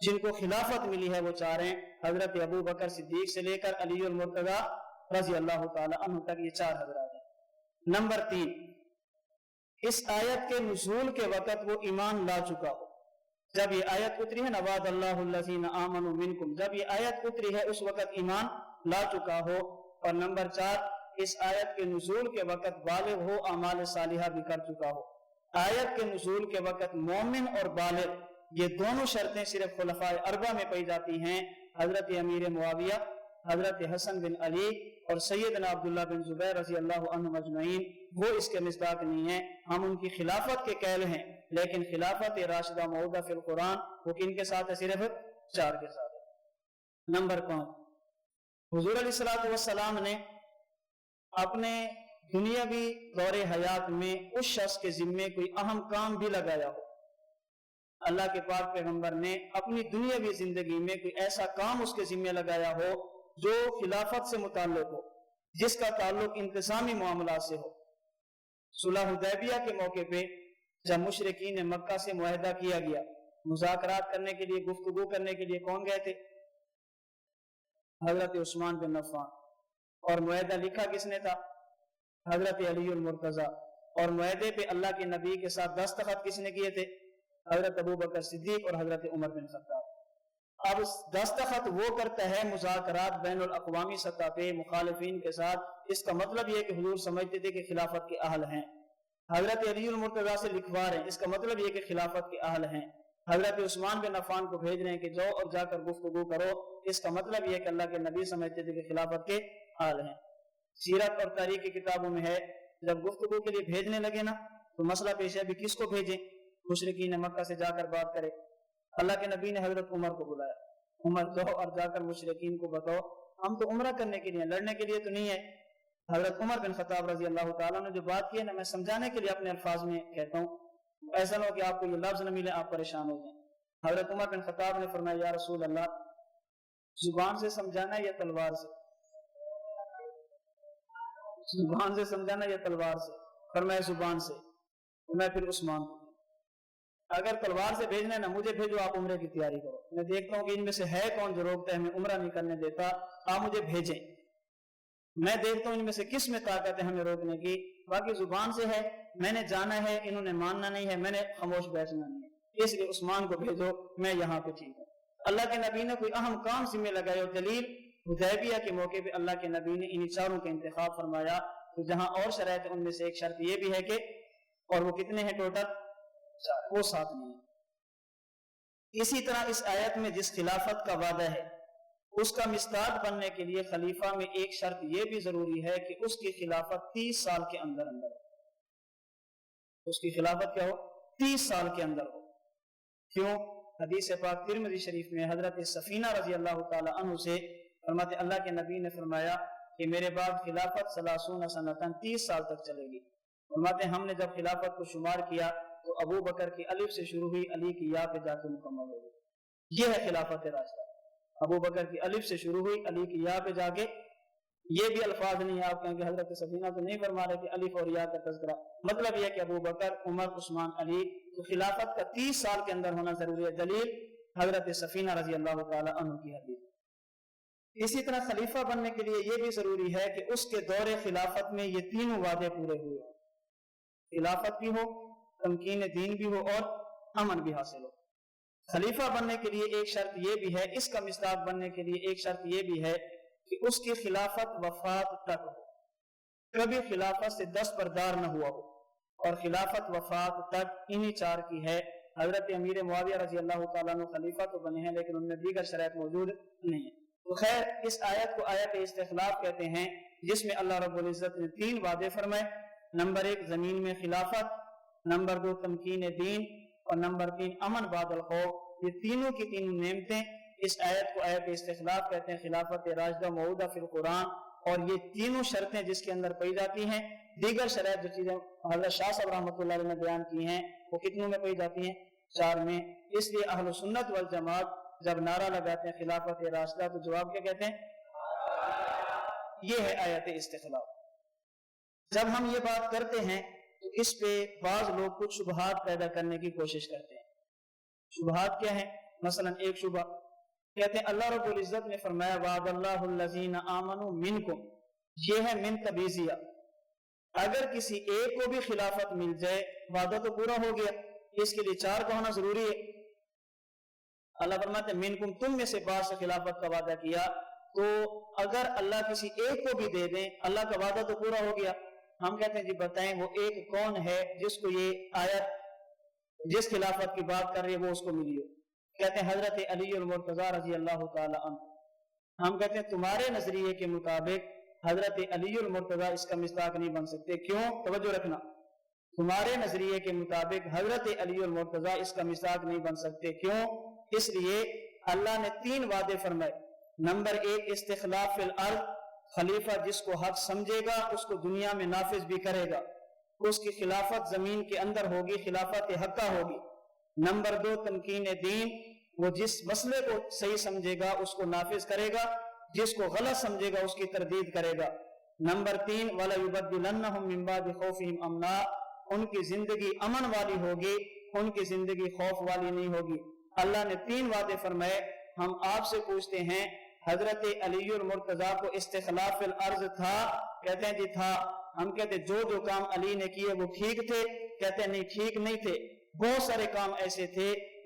جن کو خلافت ملی ہے وہ 4 ہیں، حضرت ابو بکر صدیق سے لے کر علی المرتضی رضی اللہ تعالی عنہ تک، یہ 4 حضرات ہیں۔ نمبر 3، اس آیت کے نزول کے وقت وہ ایمان لا چکا ہو۔ جب یہ آیت اتری ہے نا وعد اللہ الذین آمنوا منکم، جب یہ آیت اتری ہے اس وقت ایمان لا چکا ہو۔ اور نمبر 4، اس آیت کے نزول کے وقت بالغ ہو، اعمال صالحہ بھی کر چکا ہو۔ آیت کے نزول کے وقت مومن اور بالغ یہ دونوں شرطیں صرف خلفائے اربعہ میں پائی جاتی ہیں، حضرت امیر معاویہ، حضرت حسن بن علی اور سیدنا عبداللہ بن زبیر رضی اللہ عنہ اجمعین، وہ اس کے مصداق نہیں ہیں۔ ہم ان کی خلافت کے قائل ہیں، لیکن خلافت راشدہ موعودہ فی القرآن وہ کن کے ساتھ ہے؟ صرف 4 کے ساتھ ہے۔ نمبر 5، حضور علیہ الصلوۃ والسلام نے اپنے دنیاوی دور حیات میں اس شخص کے ذمے کوئی اہم کام بھی لگایا ہو۔ اللہ کے پاک پیغمبر نے اپنی دنیاوی زندگی میں کوئی ایسا کام اس کے ذمے لگایا ہو جو خلافت سے متعلق ہو، جس کا تعلق انتظامی معاملات سے ہو۔ صلح حدیبیہ کے موقع پہ جب مشرکین مکہ سے معاہدہ کیا گیا، مذاکرات کرنے کے لیے، گفتگو کرنے کے لیے کون گئے تھے؟ حضرت عثمان بن عفان۔ اور معاہدہ لکھا کس نے تھا؟ حضرت علی المرتضی۔ اور معاہدے پہ اللہ کے نبی کے ساتھ دستخط کس نے کیے تھے؟ حضرت ابو بکر صدیق اور حضرت عمر بن خطاب۔ اب دستخط وہ کرتا ہے مذاکرات بین الاقوامی سطح پہ مخالفین کے ساتھ، اس کا مطلب یہ کہ حضور سمجھتے تھے کہ خلافت کے اہل ہیں۔ حضرت علی المرتضیٰ سے لکھوا رہے ہیں، اس کا مطلب یہ کہ خلافت کے اہل ہیں۔ حضرت عثمان بن عفان کو بھیج رہے ہیں کہ جاؤ اور جا کر گفتگو کرو، اس کا مطلب یہ کہ اللہ کے نبی سمجھتے تھے کہ خلافت کے اہل ہیں۔ سیرت اور تاریخ کی کتابوں میں ہے جب گفتگو کے لیے بھیجنے لگے نا تو مسئلہ پیش ہے بھی کس کو بھیجیں، مشرکین مکہ سے جا کر بات کرے۔ اللہ کے نبی نے حضرت عمر کو بلایا، عمر جاؤ اور جا کر مشرکین کو بتاؤ ہم تو عمرہ کرنے کے لیے، لڑنے کے لیے تو نہیں ہے۔ حضرت عمر بن خطاب رضی اللہ تعالیٰ نے جو بات کی ہے نا، میں سمجھانے کے لیے اپنے الفاظ میں کہتا ہوں، ایسا نہ ہو کہ آپ کو یہ لفظ نہ ملے آپ پریشان ہو جائیں۔ حضرت عمر بن خطاب نے فرمایا یا رسول اللہ، زبان سے سمجھانا یا تلوار سے؟ زبان سے سمجھانا یا تلوار سے؟ فرمایا زبان سے۔ میں پھر عثمان کو، اگر تلوار سے بھیجنا ہے نا مجھے بھیجو، آپ عمرے کی تیاری کرو، میں دیکھتا ہوں کہ ان میں سے ہے کون جو روکتا ہے ہمیں عمرہ نہیں کرنے دیتا، آپ مجھے بھیجیں، میں دیکھتا ہوں ان میں سے کس میں طاقت ہے ہمیں روکنے کی۔ باقی زبان سے ہے، میں نے جانا ہے، انہوں نے ماننا نہیں ہے، میں نے خاموش بیٹھنا نہیں ہے، اس لیے عثمان کو بھیجو، میں یہاں پہ ٹھیک ہوں۔ اللہ کے نبی نے کوئی اہم کام ذمہ لگائے، اور دلیل حدیبیہ کے موقع پہ اللہ کے نبی نے انہی چاروں کا انتخاب فرمایا، تو جہاں اور شرائط ان میں سے ایک شرط یہ بھی ہے کہ، اور وہ کتنے ہیں ٹوٹل؟ وہ 7 نہیں ہے۔ اسی طرح اس آیت میں جس خلافت کا وعدہ ہے اس کا مصداق بننے کے لیے خلیفہ میں ایک شرط یہ بھی ضروری ہے کہ اس کی خلافت 30 سال کے اندر ہو، اس کی خلافت کیا ہو؟ 30 سال کے اندر ہو۔ کیوں؟ حدیث پاک ترمذی شریف میں حضرت سفینہ رضی اللہ تعالی عنہ سے فرماتے اللہ کے نبی نے فرمایا کہ میرے بعد خلافت 30 سنتاً 30 سال تک چلے گی۔ فرماتے ہم نے جب خلافت کو شمار کیا تو ابو بکر کی الف سے شروع ہوئی، علی کی یا پہ جا کے مکمل ہو گئی، یہ ہے خلافت راشدہ۔ ابو بکر کی الف سے شروع ہوئی، علی کی یا پہ جا کے، یہ بھی الفاظ نہیں آپ کہیں کہ حضرت سفینہ تو نہیں فرما رہے کہ الف اور یا کا تذکرہ، مطلب یہ کہ ابو بکر، عمر، عثمان، علی، تو خلافت کا 30 سال کے اندر ہونا ضروری ہے۔ دلیل حضرت سفینہ رضی اللہ تعالی عنہ کی حدیث۔ اسی طرح خلیفہ بننے کے لیے یہ بھی ضروری ہے کہ اس کے دور خلافت میں یہ تینوں وعدے پورے ہوئے، خلافت بھی ہو، تمکین دین بھی ہو، اور امن بھی حاصل ہو۔ خلیفہ بننے کے لیے ایک شرط یہ بھی ہے، اس کا مصداق بننے کے لیے ایک شرط یہ بھی ہے کہ اس کی خلافت وفات تک ہو، کبھی خلافت سے دستبردار نہ ہوا ہو، اور خلافت وفات تک انہی 4 کی ہے۔ حضرت امیر معاویہ رضی اللہ تعالیٰ عنہ خلیفہ تو بنے ہیں لیکن ان میں دیگر شرائط موجود نہیں ہیں۔ تو خیر اس آیت کو آیت استخلاف کہتے ہیں، جس میں اللہ رب العزت نے 3 وعدے فرمائے، نمبر 1 زمین میں خلافت، نمبر 2 تمکین دین، اور نمبر 3 امن بعد الخوف۔ یہ تینوں کی تینوں نعمتیں اس آیت کو آیت استخلاف کہتے ہیں، خلافت راشدہ موعودہ فی القرآن، اور یہ تینوں شرطیں جس کے اندر پائی جاتی ہیں، دیگر شرائط جو چیزیں حضرت شاہ صاحب رحمۃ اللہ علیہ نے بیان کی ہیں وہ کتنوں میں پائی جاتی ہیں؟ 4 میں۔ اس لیے اہل سنت والجماعت جب نعرہ لگاتے ہیں خلافت راشدہ تو جواب کیا کہتے ہیں؟ یہ ہے آیت استخلاف۔ جب ہم یہ بات کرتے ہیں تو اس پہ بعض لوگ کچھ شبہات پیدا کرنے کی کوشش کرتے ہیں۔ شبہات کیا ہیں؟ مثلا ایک شبہ کہتے ہیں اللہ رب العزت نے فرمایا وعد اللہ الذین آمنوا منکم، یہ ہے من تبعیضیہ، اگر کسی ایک کو بھی خلافت مل جائے وعدہ تو پورا ہو گیا، اس کے لیے 4 کا ہونا ضروری ہے۔ اللہ فرماتے ہیں منکم، تم میں سے بعض سے خلافت کا وعدہ کیا، تو اگر اللہ کسی ایک کو بھی دے دیں اللہ کا وعدہ تو پورا ہو گیا۔ ہم کہتے ہیں جی بتائیں وہ ایک کون ہے جس کو یہ آیت جس خلافت کی بات کر رہی ہے وہ اس کو ملی ہو؟ کہتے ہیں حضرت علی المرتضیٰ رضی اللہ تعالی عنہ۔ ہم کہتے ہیں تمہارے نظریے کے مطابق حضرت علی المرتضیٰ اس کا مصداق نہیں بن سکتے، کیوں؟ توجہ رکھنا، تمہارے نظریے کے مطابق حضرت علی المرتضیٰ اس کا مصداق نہیں بن سکتے، کیوں؟ اس لیے اللہ نے 3 وعدے فرمائے۔ نمبر 1 استخلاف فی الارض، خلیفہ جس کو حق سمجھے گا اس کو دنیا میں نافذ بھی کرے گا، اس کی خلافت زمین کے اندر ہوگی، خلافت حقہ ہوگی۔ نمبر 2 تمکین دین، وہ جس مسئلے کو صحیح سمجھے گا اس کو نافذ کرے گا، جس کو غلط سمجھے گا اس کی تردید کرے گا۔ نمبر 3 وَلَيُبَدِّلَنَّهُم مِّن بَعْدِ خَوْفِهِمْ أَمْنًا، ان کی زندگی امن والی ہوگی، ان کی زندگی خوف والی نہیں ہوگی۔ اللہ نے 3 وعدے فرمائے۔ ہم آپ سے پوچھتے ہیں حضرت علی المرتضیٰ کو استخلاف فی الارض تھا؟ کہتے ہیں جی تھا۔ ہم کہتے ہیں جو کام علی نے کیے وہ ٹھیک تھے؟ کہتے ہیں نہیں ٹھیک نہیں تھے، بہت سارے کام ایسے تھے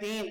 3,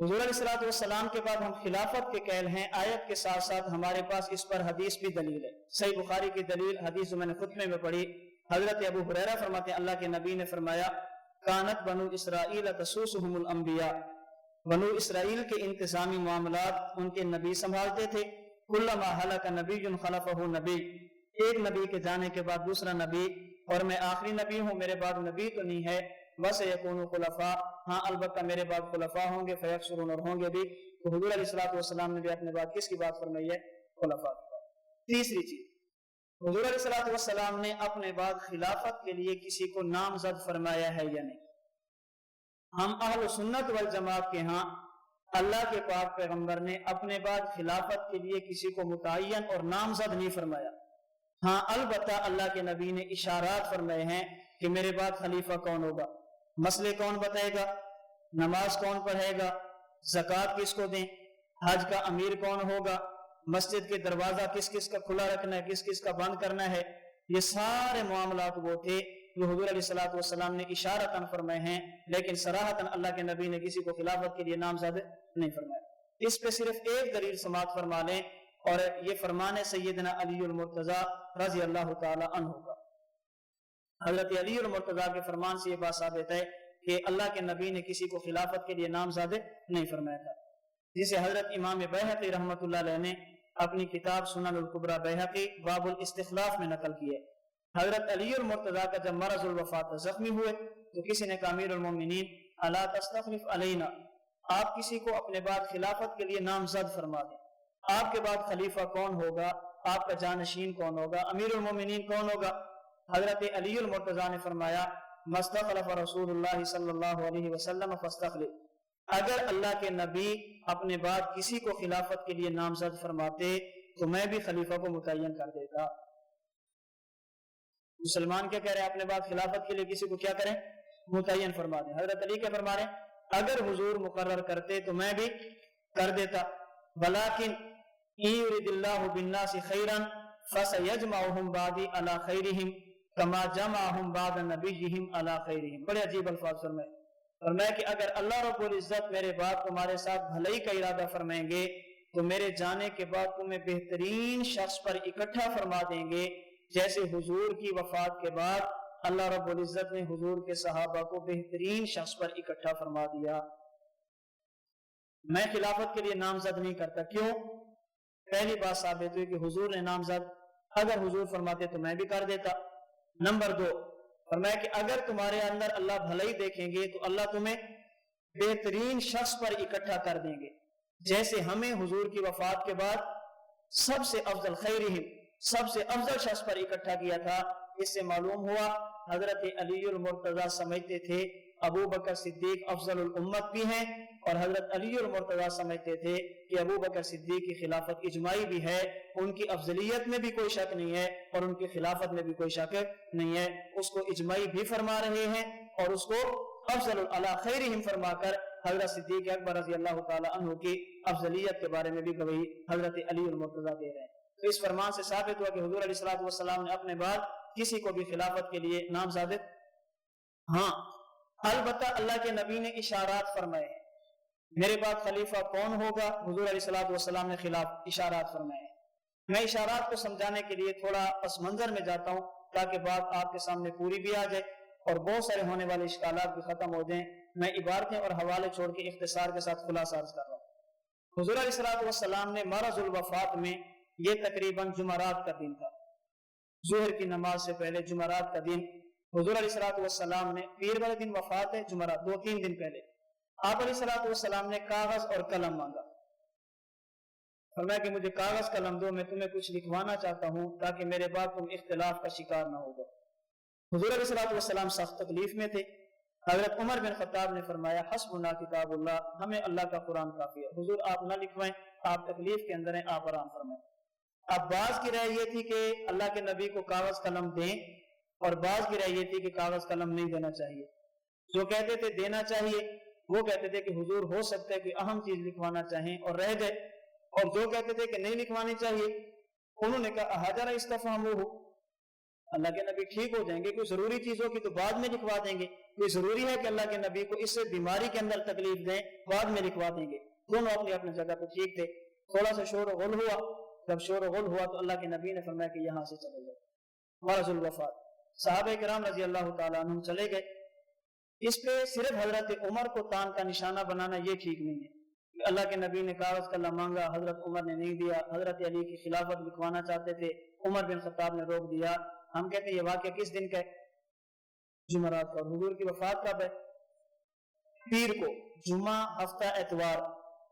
حضور علیہ الصلوۃ والسلام کے بعد ہم خلافت کے قائل ہیں، آیت کے ساتھ ساتھ ہمارے پاس اس پر حدیث بھی دلیل ہے۔ صحیح بخاری کی دلیل حدیث جو میں نے خطبے میں پڑھی، حضرت ابو ہریرہ فرماتے ہیں اللہ کے نبی نے فرمایا کانت بنو اسرائیل تسوسهم الانبیاء، بنو اسرائیل کے انتظامی معاملات ان کے نبی سنبھالتے تھے۔ کلما ہلک نبی خلفہ نبی، ایک نبی کے جانے کے بعد دوسرا نبی، اور میں آخری نبی ہوں، میرے بعد نبی تو نہیں ہے۔ بس یکون خلفاء، ہاں البتہ میرے بعد خلفاء ہوں گے، فیکثرون، اور ہوں گے بھی۔ تو حضور علیہ الصلوۃ والسلام نے بھی اپنے بعد کس کی بات فرمائی ہے؟ خلفاء کی بات۔ تیسری چیز، حضور علیہ الصلوۃ والسلام نے اپنے بعد خلافت کے لیے کسی کو نامزد فرمایا ہے یا نہیں؟ ہم اہل سنت والجماعت کے ہاں اللہ کے پاک پیغمبر نے اپنے بعد خلافت کے لیے کسی کو متعین اور نامزد نہیں فرمایا۔ ہاں البتہ اللہ کے نبی نے اشارات فرمائے ہیں کہ میرے بعد خلیفہ کون ہوگا، مسئلے کون بتائے گا، نماز کون پڑھے گا، زکوٰۃ کس کو دیں، حج کا امیر کون ہوگا، مسجد کے دروازہ کس کس کا کھلا رکھنا ہے، کس کس کا بند کرنا ہے۔ یہ سارے معاملات وہ تھے جو حضور علیہ الصلوۃ والسلام نے اشارتاً فرمائے ہیں، لیکن صراحتاً اللہ کے نبی نے کسی کو خلافت کے لیے نامزد نہیں فرمایا۔ اس پہ صرف ایک دلیل سماعت فرما لیں، اور یہ فرمان ہے سیدنا علی المرتضیٰ رضی اللہ تعالی عنہ کا۔ حضرت علی المرتضیٰ کے فرمان سے یہ بات ثابت ہے کہ اللہ کے نبی نے کسی کو خلافت کے لیے نامزد نہیں فرمایا تھا، جسے حضرت امام بیہقی رحمۃ اللہ علیہ نے اپنی کتاب سنن الکبریٰ بیہقی باب الاستخلاف میں نقل کی ہے۔ حضرت علی المرتضیٰ کا جب مرض الوفات زخمی ہوئے تو کسی نے کہا امیر المومنین الا تستخلف علینا، آپ کسی کو اپنے بعد خلافت کے لیے نامزد فرما دیں، آپ کے بعد خلیفہ کون ہوگا، آپ کا جانشین کون ہوگا، امیر المومنین کون ہوگا؟ حضرت علی المرتضیٰ نے فرمایا مستخلف رسول اللہ صلی اللہ علیہ وسلم فاستخلف، اگر اللہ کے نبی اپنے بعد کسی کو خلافت کے لیے نامزد فرماتے تو میں بھی خلیفہ کو متعین کر دیتا۔ مسلمان کیا کہہ رہے ہیں؟ اپنے بعد خلافت کے لیے کسی کو کیا کریں؟ متعین فرما دیں۔ حضرت علی کیا فرما رہے ہیں؟ اگر حضور مقرر کرتے تو میں بھی کر دیتا، ولیکن ان یرید اللہ بالناس خیرا فسیجمعهم بعدی علی خیرہم کما جمعهم بعد نبیہم علی خیرہم۔ بڑے عجیب الفاظ فرمائے کہ اگر اللہ رب العزت میرے بعد تمہارے ساتھ بھلائی کا ارادہ فرمائیں گے تو میرے جانے کے بعد تمہیں بہترین شخص پر اکٹھا فرما دیں گے، جیسے حضور کی وفات کے بعد اللہ رب العزت نے حضور کے صحابہ کو بہترین شخص پر اکٹھا فرما دیا۔ میں خلافت کے لیے نامزد نہیں کرتا، کیوں؟ پہلی بات ثابت ہوئی کہ حضور نے نامزد، اگر حضور فرماتے تو میں بھی کر دیتا۔ نمبر دو، فرمایا کہ اگر تمہارے اندر اللہ بھلائی دیکھیں گے تو اللہ تمہیں بہترین شخص پر اکٹھا کر دیں گے، جیسے ہمیں حضور کی وفات کے بعد سب سے افضل خیرہم، سب سے افضل شخص پر اکٹھا کیا تھا۔ اس سے معلوم ہوا حضرت علی المرتضیٰ سمجھتے تھے ابو بکر صدیق افضل الامت بھی ہیں، اور حضرت علی المرتضیٰ سمجھتے تھے کہ ابو بکر صدیق کی خلافت اجماعی بھی ہے، ان کی افضلیت میں بھی کوئی شک نہیں ہے اور ان کی خلافت میں بھی کوئی شک نہیں ہے۔ اس کو اجماعی بھی فرما رہے ہیں اور اس کو افضل علی خیرہم فرما کر حضرت صدیق اکبر رضی اللہ تعالی عنہ کی افضلیت کے بارے میں بھی گواہی حضرت علی المرتضیٰ دے رہے ہیں۔ تو اس فرمان سے ثابت ہوا کہ حضور علیہ الصلوۃ والسلام نے اپنے بعد کسی کو بھی خلافت کے لیے نامزد، ہاں البتہ اللہ کے نبی نے اشارات فرمائے ہیں۔ میرے بعد خلیفہ کون ہوگا، حضور علیہ الصلوۃ والسلام نے خلاف اشارات فرمائے ہیں۔ میں اشارات کو سمجھانے کے لیے تھوڑا پس منظر میں جاتا ہوں تاکہ بات آپ کے سامنے پوری بھی آ جائے اور بہت سارے ہونے والے اشکالات بھی ختم ہو جائیں۔ میں عبارتیں اور حوالے چھوڑ کے اختصار کے ساتھ خلاصہ عرض کر رہا ہوں۔ حضور علیہ الصلوۃ والسلام نے مرض الوفات میں، یہ تقریباً جمعرات کا دن تھا، ظہر کی نماز سے پہلے جمعرات کا دن، حضور علیہ الصلوۃ والسلام نے، پیر والے دن وفات ہے، جمعرات 2-3 دن پہلے آپ علیہ الصلوۃ والسلام نے کاغذ اور قلم مانگا، فرمایا کہ مجھے کاغذ قلم دو، میں تمہیں کچھ لکھوانا چاہتا ہوں تاکہ میرے بعد تم اختلاف کا شکار نہ ہوگا۔ حضور علیہ الصلوۃ والسلام سخت تکلیف میں تھے۔ حضرت عمر بن خطاب نے فرمایا حسبنا کتاب اللہ، ہمیں اللہ کا قرآن کافی ہے، حضور آپ نہ لکھوائیں، آپ تکلیف کے اندر ہیں، آپ آرام فرمائیں۔ اب بعض کی رائے یہ تھی کہ اللہ کے نبی کو کاغذ قلم دیں، اور بعض کی رائے یہ تھی کہ کاغذ قلم نہیں دینا چاہیے۔ جو کہتے تھے دینا چاہیے وہ کہتے تھے کہ حضور ہو سکتا ہے کہ اہم چیز لکھوانا چاہیں اور رہ گئے، اور جو کہتے تھے کہ نہیں لکھوانی چاہیے انہوں نے کہا حجر استفہموہ، اللہ کے نبی ٹھیک ہو جائیں گے، کوئی ضروری چیز ہوگی تو بعد میں لکھوا دیں گے، کوئی ضروری ہے کہ اللہ کے نبی کو اس بیماری کے اندر تکلیف دیں، بعد میں لکھوا دیں گے، دونوں اپنی اپنی جگہ پہ ٹھیک تھے۔ تھوڑا سا شور و غل ہوا، جب شور و غل ہوا تو اللہ کے نبی نے فرمایا کہ یہاں سے چلے گئے، مرض الوفات۔ صحابہ کرام رضی اللہ تعالیٰ عنہ چلے گئے۔ اس پہ صرف حضرت عمر کو تان کا نشانہ بنانا یہ ٹھیک نہیں ہے کہ اللہ کے نبی نے کاغذ قلم مانگا، حضرت عمر نے نہیں دیا، حضرت علی کی خلافت لکھوانا چاہتے تھے، عمر بن خطاب نے روک دیا۔ ہم کہتے ہیں یہ واقعہ کس دن کا ہے؟ جمعرات کا۔ اور حضور کی وفات کب ہے؟ پیر کو، جمعہ، ہفتہ، اتوار۔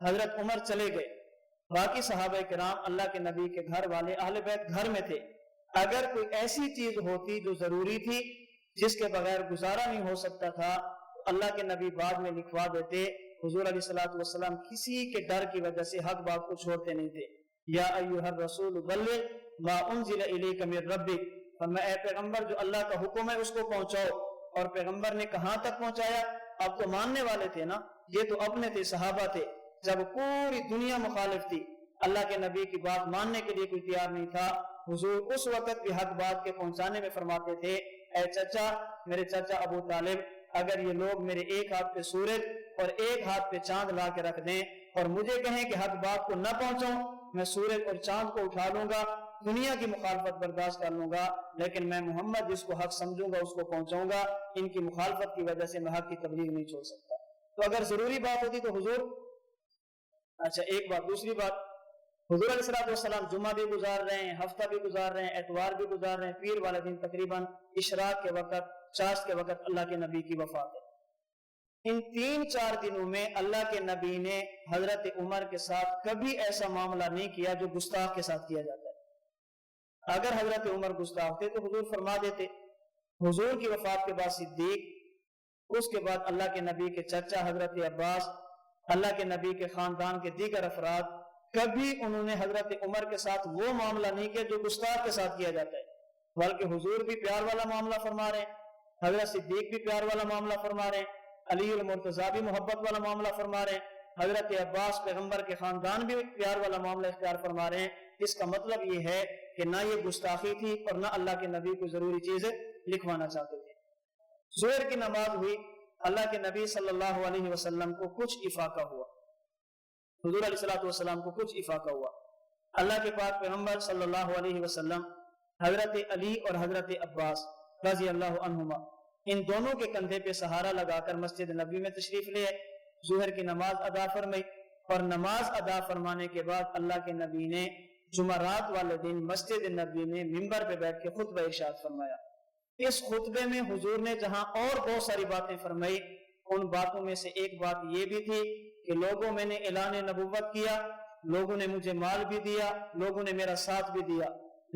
حضرت عمر چلے گئے، باقی صحابہ کرام اللہ کے نبی کے گھر والے اہل بیت گھر میں تھے۔ اگر کوئی ایسی چیز ہوتی جو ضروری تھی جس کے بغیر گزارا نہیں ہو سکتا تھا تو اللہ کے نبی بعد میں لکھوا دیتے۔ حضور علیہ الصلوۃ والسلام کسی کے ڈر کی وجہ سے حق بات کو چھوڑتے نہیں تھے۔ یا ایھا الرسول بلغ ما انزل الیک من ربک، فرمایا اے پیغمبر جو اللہ کا حکم ہے اس کو پہنچاؤ۔ اور پیغمبر نے کہاں تک پہنچایا؟ اب تو ماننے والے تھے نا، یہ تو اپنے تھے، صحابہ تھے۔ جب پوری دنیا مخالف تھی، اللہ کے نبی کی بات ماننے کے لیے کوئی تیار نہیں تھا، حضور اس وقت بھی حق بات کے پہنچانے میں فرماتے تھے اے چچا، میرے چچا ابو طالب، اگر یہ لوگ میرے ایک ہاتھ پہ سورج اور ایک ہاتھ پہ چاند لا کے رکھ دیں اور مجھے کہیں کہ حق بات کو نہ پہنچاؤں، میں سورج اور چاند کو اٹھا لوں گا، دنیا کی مخالفت برداشت کر لوں گا، لیکن میں محمد جس کو حق سمجھوں گا اس کو پہنچاؤں گا، ان کی مخالفت کی وجہ سے میں حق کی تبلیغ نہیں چھوڑ سکتا۔ تو اگر ضروری بات ہوتی تو حضور، اچھا ایک بات، دوسری بات، حضور علیہ السلام جمعہ بھی گزار رہے ہیں، ہفتہ بھی گزار رہے ہیں، اتوار بھی گزار رہے ہیں، پیر والے دن تقریباً اشراق کے وقت، چاشت کے وقت اللہ کے نبی کی وفات ہے۔ ان 3-4 دنوں میں اللہ کے نبی نے حضرت عمر کے ساتھ کبھی ایسا معاملہ نہیں کیا جو گستاخ کے ساتھ کیا جاتا ہے۔ اگر حضرت عمر گستاخ تھے تو حضور فرما دیتے۔ حضور کی وفات کے بعد صدیق، اس کے بعد اللہ کے نبی کے چچا حضرت عباس، اللہ کے نبی کے خاندان کے دیگر افراد، کبھی انہوں نے حضرت عمر کے ساتھ وہ معاملہ نہیں کیا جو گستاخ کے ساتھ کیا جاتا ہے، بلکہ حضور بھی پیار والا معاملہ فرما رہے ہیں، حضرت صدیق بھی پیار والا معاملہ فرما رہے ہیں، علی المرتضیٰ بھی محبت والا معاملہ فرما رہے ہیں، حضرت عباس پیغمبر کے خاندان بھی پیار والا معاملہ اختیار فرما رہے ہیں۔ اس کا مطلب یہ ہے کہ نہ یہ گستاخی تھی اور نہ اللہ کے نبی کو ضروری چیز لکھوانا چاہتے تھے۔ ظہر کی نماز ہوئی، اللہ کے نبی صلی اللہ علیہ وسلم کو کچھ افاقہ ہوا، حضور علیہ السلام کو کچھ افاقہ ہوا۔ اللہ کے پاک پیغمبر صلی اللہ علیہ وسلم حضرت علی اور حضرت عباس رضی اللہ عنہما ان دونوں کے کندھے پہ سہارا لگا کر مسجد نبی میں تشریف لے آئے، ظہر کی نماز ادا فرمائی، اور نماز ادا فرمانے کے بعد اللہ کے نبی نے جمعرات والے دن مسجد نبی میں منبر پہ بیٹھ کے خطبہ ارشاد فرمایا۔ اس خطبے میں حضور نے جہاں اور بہت ساری باتیں فرمائی، ان باتوں میں سے ایک بات یہ بھی تھی کہ لوگوں میں نے اعلان نبوت کیا، لوگوں نے مجھے مال بھی دیا، لوگوں نے میرا ساتھ بھی دیا،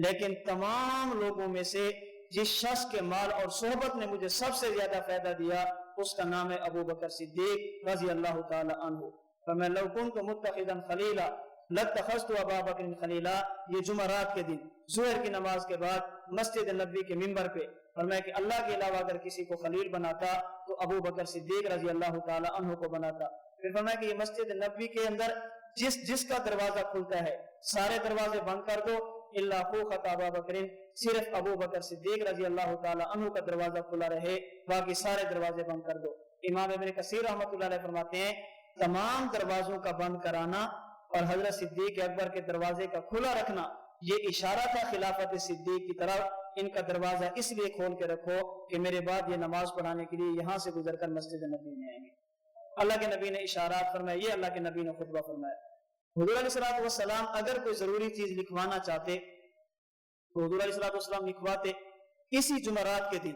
لیکن تمام لوگوں میں سے جس شخص کے مال اور صحبت نے مجھے سب سے زیادہ فائدہ دیا اس کا نام ہے ابو بکر صدیق رضی اللہ تعالی عنہ۔ فَمَن لَوْ كُنْتُ مُتَّخِذًا خَلِيلًا لَاتَّخَذْتُ أَبَا بَكْرٍ خَلِيلًا۔ یہ جمعرات کے دن ظہر کی نماز کے بعد مسجد نبی کے منبر پہ فرمایا کہ اللہ کے علاوہ اگر کسی کو خلیل بناتا تو ابو بکر صدیق رضی اللہ تعالی عنہ کو بناتا۔ پھر فرمایا کہ یہ مسجد نبی کے اندر جس کا دروازہ کھلتا ہے سارے دروازے بند کر دو الا خوخۃ ابا بکر، صرف ابو بکر صدیق رضی اللہ تعالی عنہ کا دروازہ کھلا رہے، باقی سارے دروازے بند کر دو۔ امام ابن کثیر رحمۃ اللہ علیہ فرماتے ہیں تمام دروازوں کا بند کرانا اور حضرت صدیق اکبر کے دروازے کا کھلا رکھنا یہ اشارہ تھا خلافت صدیق کی طرف، ان کا دروازہ اس لیے کھول کے رکھو کہ میرے بعد یہ نماز پڑھانے کے لیے یہاں سے گزر کر مسجد نبی میں آئیں گے۔ اللہ کے نبی نے اشارات فرمائے، یہ اللہ کے نبی نے خطبہ فرمایا۔ حضور علیہ الصلوۃ والسلام اگر کوئی ضروری چیز لکھوانا چاہتے تو حضور علیہ الصلوۃ والسلام لکھواتے۔ اسی جمعرات کے دن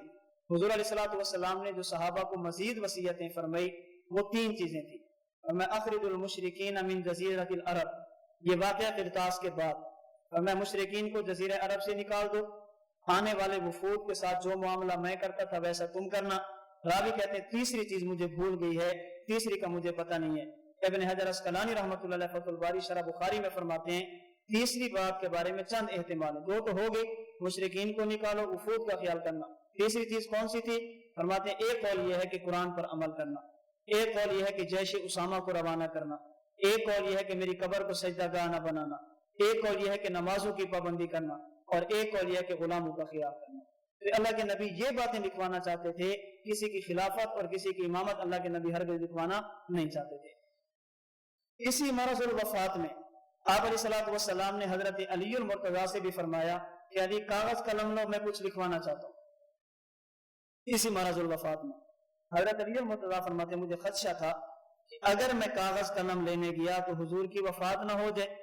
حضور علیہ الصلوۃ والسلام نے جو صحابہ کو مزید وصیتیں فرمائی وہ 3 چیزیں تھیں۔ میں اخرج المشرکین من جزیرۃ العرب، یہ واقعہ قرطاس کے بعد، اور میں مشرکین کو جزیرہ عرب سے نکال دو، آنے والے وفود کے ساتھ جو معاملہ میں کرتا تھا ویسا تم کرنا۔ راوی کہتے ہیں تیسری چیز مجھے بھول گئی ہے، تیسری کا مجھے پتہ نہیں ہے۔ ابن حجر اسقلانی رحمۃ اللہ علیہ فتح الباری شرح بخاری میں فرماتے ہیں تیسری بات کے بارے میں چند احتمال ہیں، 2 تو ہو گئی، مشرکین کو نکالو، وفود کا خیال کرنا۔ تیسری چیز کون سی تھی؟ فرماتے ہیں ایک قول یہ ہے کہ قرآن پر عمل کرنا، ایک قول یہ ہے کہ جیش اسامہ کو روانہ کرنا، ایک قول یہ ہے کہ میری قبر کو سجدہ گاہ نہ بنانا، ایک قول یہ ہے کہ نمازوں کی پابندی کرنا، اور ایک قول یہ ہے کہ غلاموں کا خیال کرنا۔ تو اللہ کے نبی یہ باتیں لکھوانا چاہتے تھے، کسی کی خلافت اور کسی کی امامت اللہ کے نبی ہرگز لکھوانا نہیں چاہتے تھے۔ اسی مرض الوفات میں آپ علیہ الصلوۃ والسلام نے حضرت علی المرتضیٰ سے بھی فرمایا کہ علی کاغذ قلم لو، میں کچھ لکھوانا چاہتا ہوں۔ اسی مرض الوفات میں حضرت علی المرتضیٰ فرماتے مجھے خدشہ تھا کہ اگر میں کاغذ قلم لینے گیا تو حضور کی وفات نہ ہو جائے،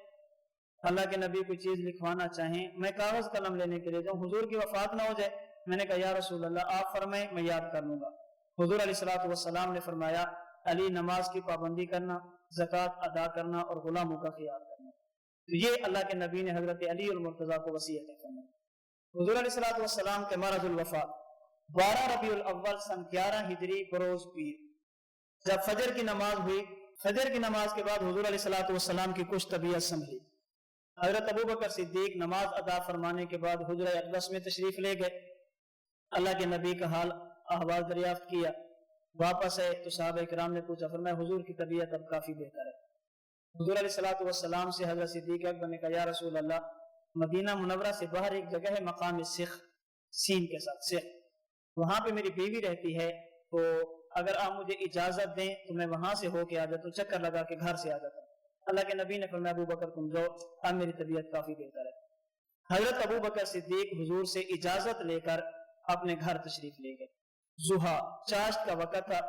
اللہ کے نبی کوئی چیز لکھوانا چاہیں، میں کاغذ قلم لینے کے لیے جاؤں، حضور کی وفات نہ ہو جائے۔ میں نے کہا یا رسول اللہ آپ فرمائیں، میں یاد کر لوں گا۔ حضور علیہ الصلوۃ والسلام نے فرمایا علی نماز کی پابندی کرنا، زکوٰۃ ادا کرنا اور غلاموں کا خیال کرنا۔ تو یہ اللہ کے نبی نے حضرت علی المرتضیٰ کو وصیت فرمائی۔ حضور علیہ الصلوۃ والسلام کے مرض الوفات 12 ربیع الاول سن 11 ہجری بروز پیر، جب فجر کی نماز ہوئی، فجر کی نماز کے بعد حضور علیہ الصلوۃ والسلام کی کچھ طبیعت سنبھلی۔ حضرت ابوبکر صدیق نماز ادا فرمانے کے بعد حجرہ اقدس میں تشریف لے گئے، اللہ کے نبی کا حال احوال دریافت کیا، واپس آئے تو صحابہ کرام نے پوچھا، فرمایا حضور کی طبیعت اب کافی بہتر ہے۔ حضور علیہ الصلوۃ والسلام سے حضرت صدیق اکبر نے کہا یا رسول اللہ مدینہ منورہ سے باہر ایک جگہ ہے مقام سخ، سین کے ساتھ سخ، وہاں پہ میری بیوی رہتی ہے، تو اگر آپ مجھے اجازت دیں تو میں وہاں سے ہو کے آ جاتا ہوں، چکر لگا کے گھر سے آ جاتا ہوں۔ اللہ کے نبی نے فرمایا ابو بکر تم جاؤ، اب میری طبیعت کافی بہتر ہے۔ حضرت ابو بکر صدیق حضور سے اجازت لے کر اپنے گھر تشریف لے گئے۔ ضحیٰ چاشت کا وقت تھا،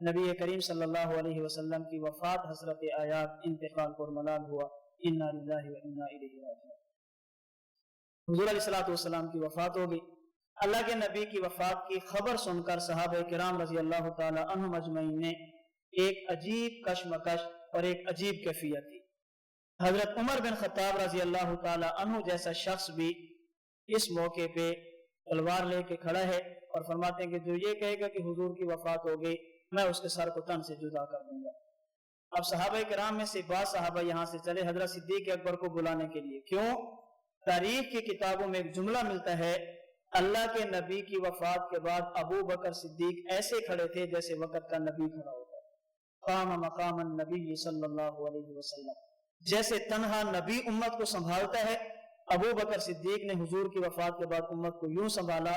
نبی کریم صلی اللہ علیہ وسلم کی وفات حسرت آیات انتقال پر ملال ہوا، انا للہ و انا الیہ راجعون۔ حضور علیہ الصلوۃ والسلام کی وفات ہو گئی۔ اللہ کے نبی کی وفات کی خبر سن کر صحابہ کرام رضی اللہ تعالی عنہم اجمعین نے ایک عجیب کشمکش اور ایک عجیب کیفیت تھی۔ حضرت عمر بن خطاب رضی اللہ تعالی عنہ جیسا شخص بھی اس موقع پہ تلوار لے کے کھڑا ہے اور فرماتے ہیں کہ جو یہ کہے گا کہ حضور کی وفات ہو گئی میں اس کے سر کو تن سے جدا کر دوں گا۔ اب صحابہ کرام میں سے بعض صحابہ یہاں سے چلے حضرت صدیق اکبر کو بلانے کے لیے، کیوں؟ تاریخ کی کتابوں میں ایک جملہ ملتا ہے اللہ کے نبی کی وفات کے بعد ابو بکر صدیق ایسے کھڑے تھے جیسے وقت کا نبی کھڑا ہوتا ہے، قام مقام النبی صلی اللہ علیہ وسلم، جیسے تنہا نبی امت کو سنبھالتا ہے ابو بکر صدیق نے حضور کی وفات کے بعد امت کو یوں سنبھالا۔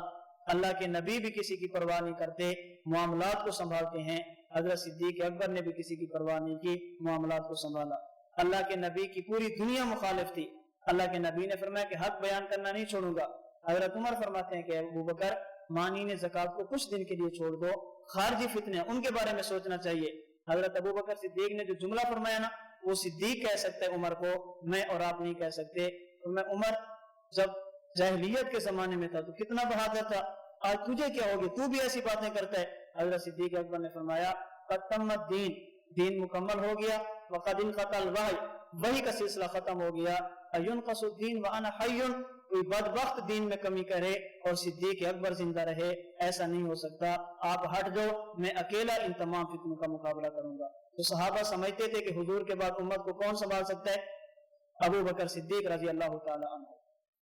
اللہ کے نبی بھی کسی کی پرواہ نہیں کرتے، معاملات کو سنبھالتے ہیں، حضرت صدیق اکبر نے بھی کسی کی پرواہ نہیں کی، معاملات کو سنبھالا۔ اللہ کے نبی کی پوری دنیا مخالف تھی، اللہ کے نبی نے فرمایا کہ حق بیان کرنا نہیں چھوڑوں گا۔ حضرت عمر فرماتے ہیں کہ ابو بکر مانین زکوٰۃ کو کچھ دن کے لیے چھوڑ دو، خارجی فتنے ان کے بارے میں سوچنا چاہیے۔ حضرت ابو بکر صدیق نے جو جملہ فرمایا نا وہ صدیق کہہ سکتا ہے عمر کو، میں اور آپ نہیں کہہ سکتے۔ تو میں عمر جب جاہلیت کے زمانے میں تھا تو کتنا بہادر تھا، آج تجھے کیا ہوگی، تو بھی ایسی باتیں کرتا ہے۔ حضرت صدیق اکبر نے فرمایا قد تمت دین، دین مکمل ہو گیا، وقد انقطع الوحی، وحی کا سلسلہ ختم ہو گیا، اینقص الدین وانا حی، کوئی بدبخت دین میں کمی کرے اور صدیق اکبر زندہ رہے، ایسا نہیں ہو سکتا، آپ ہٹ جاؤ، میں اکیلا ان تمام فتنوں کا مقابلہ کروں گا۔ تو صحابہ سمجھتے تھے کہ حضور کے بعد امت کو کون سنبھال سکتا ہے؟ ابو بکر صدیق رضی اللہ تعالی عنہ۔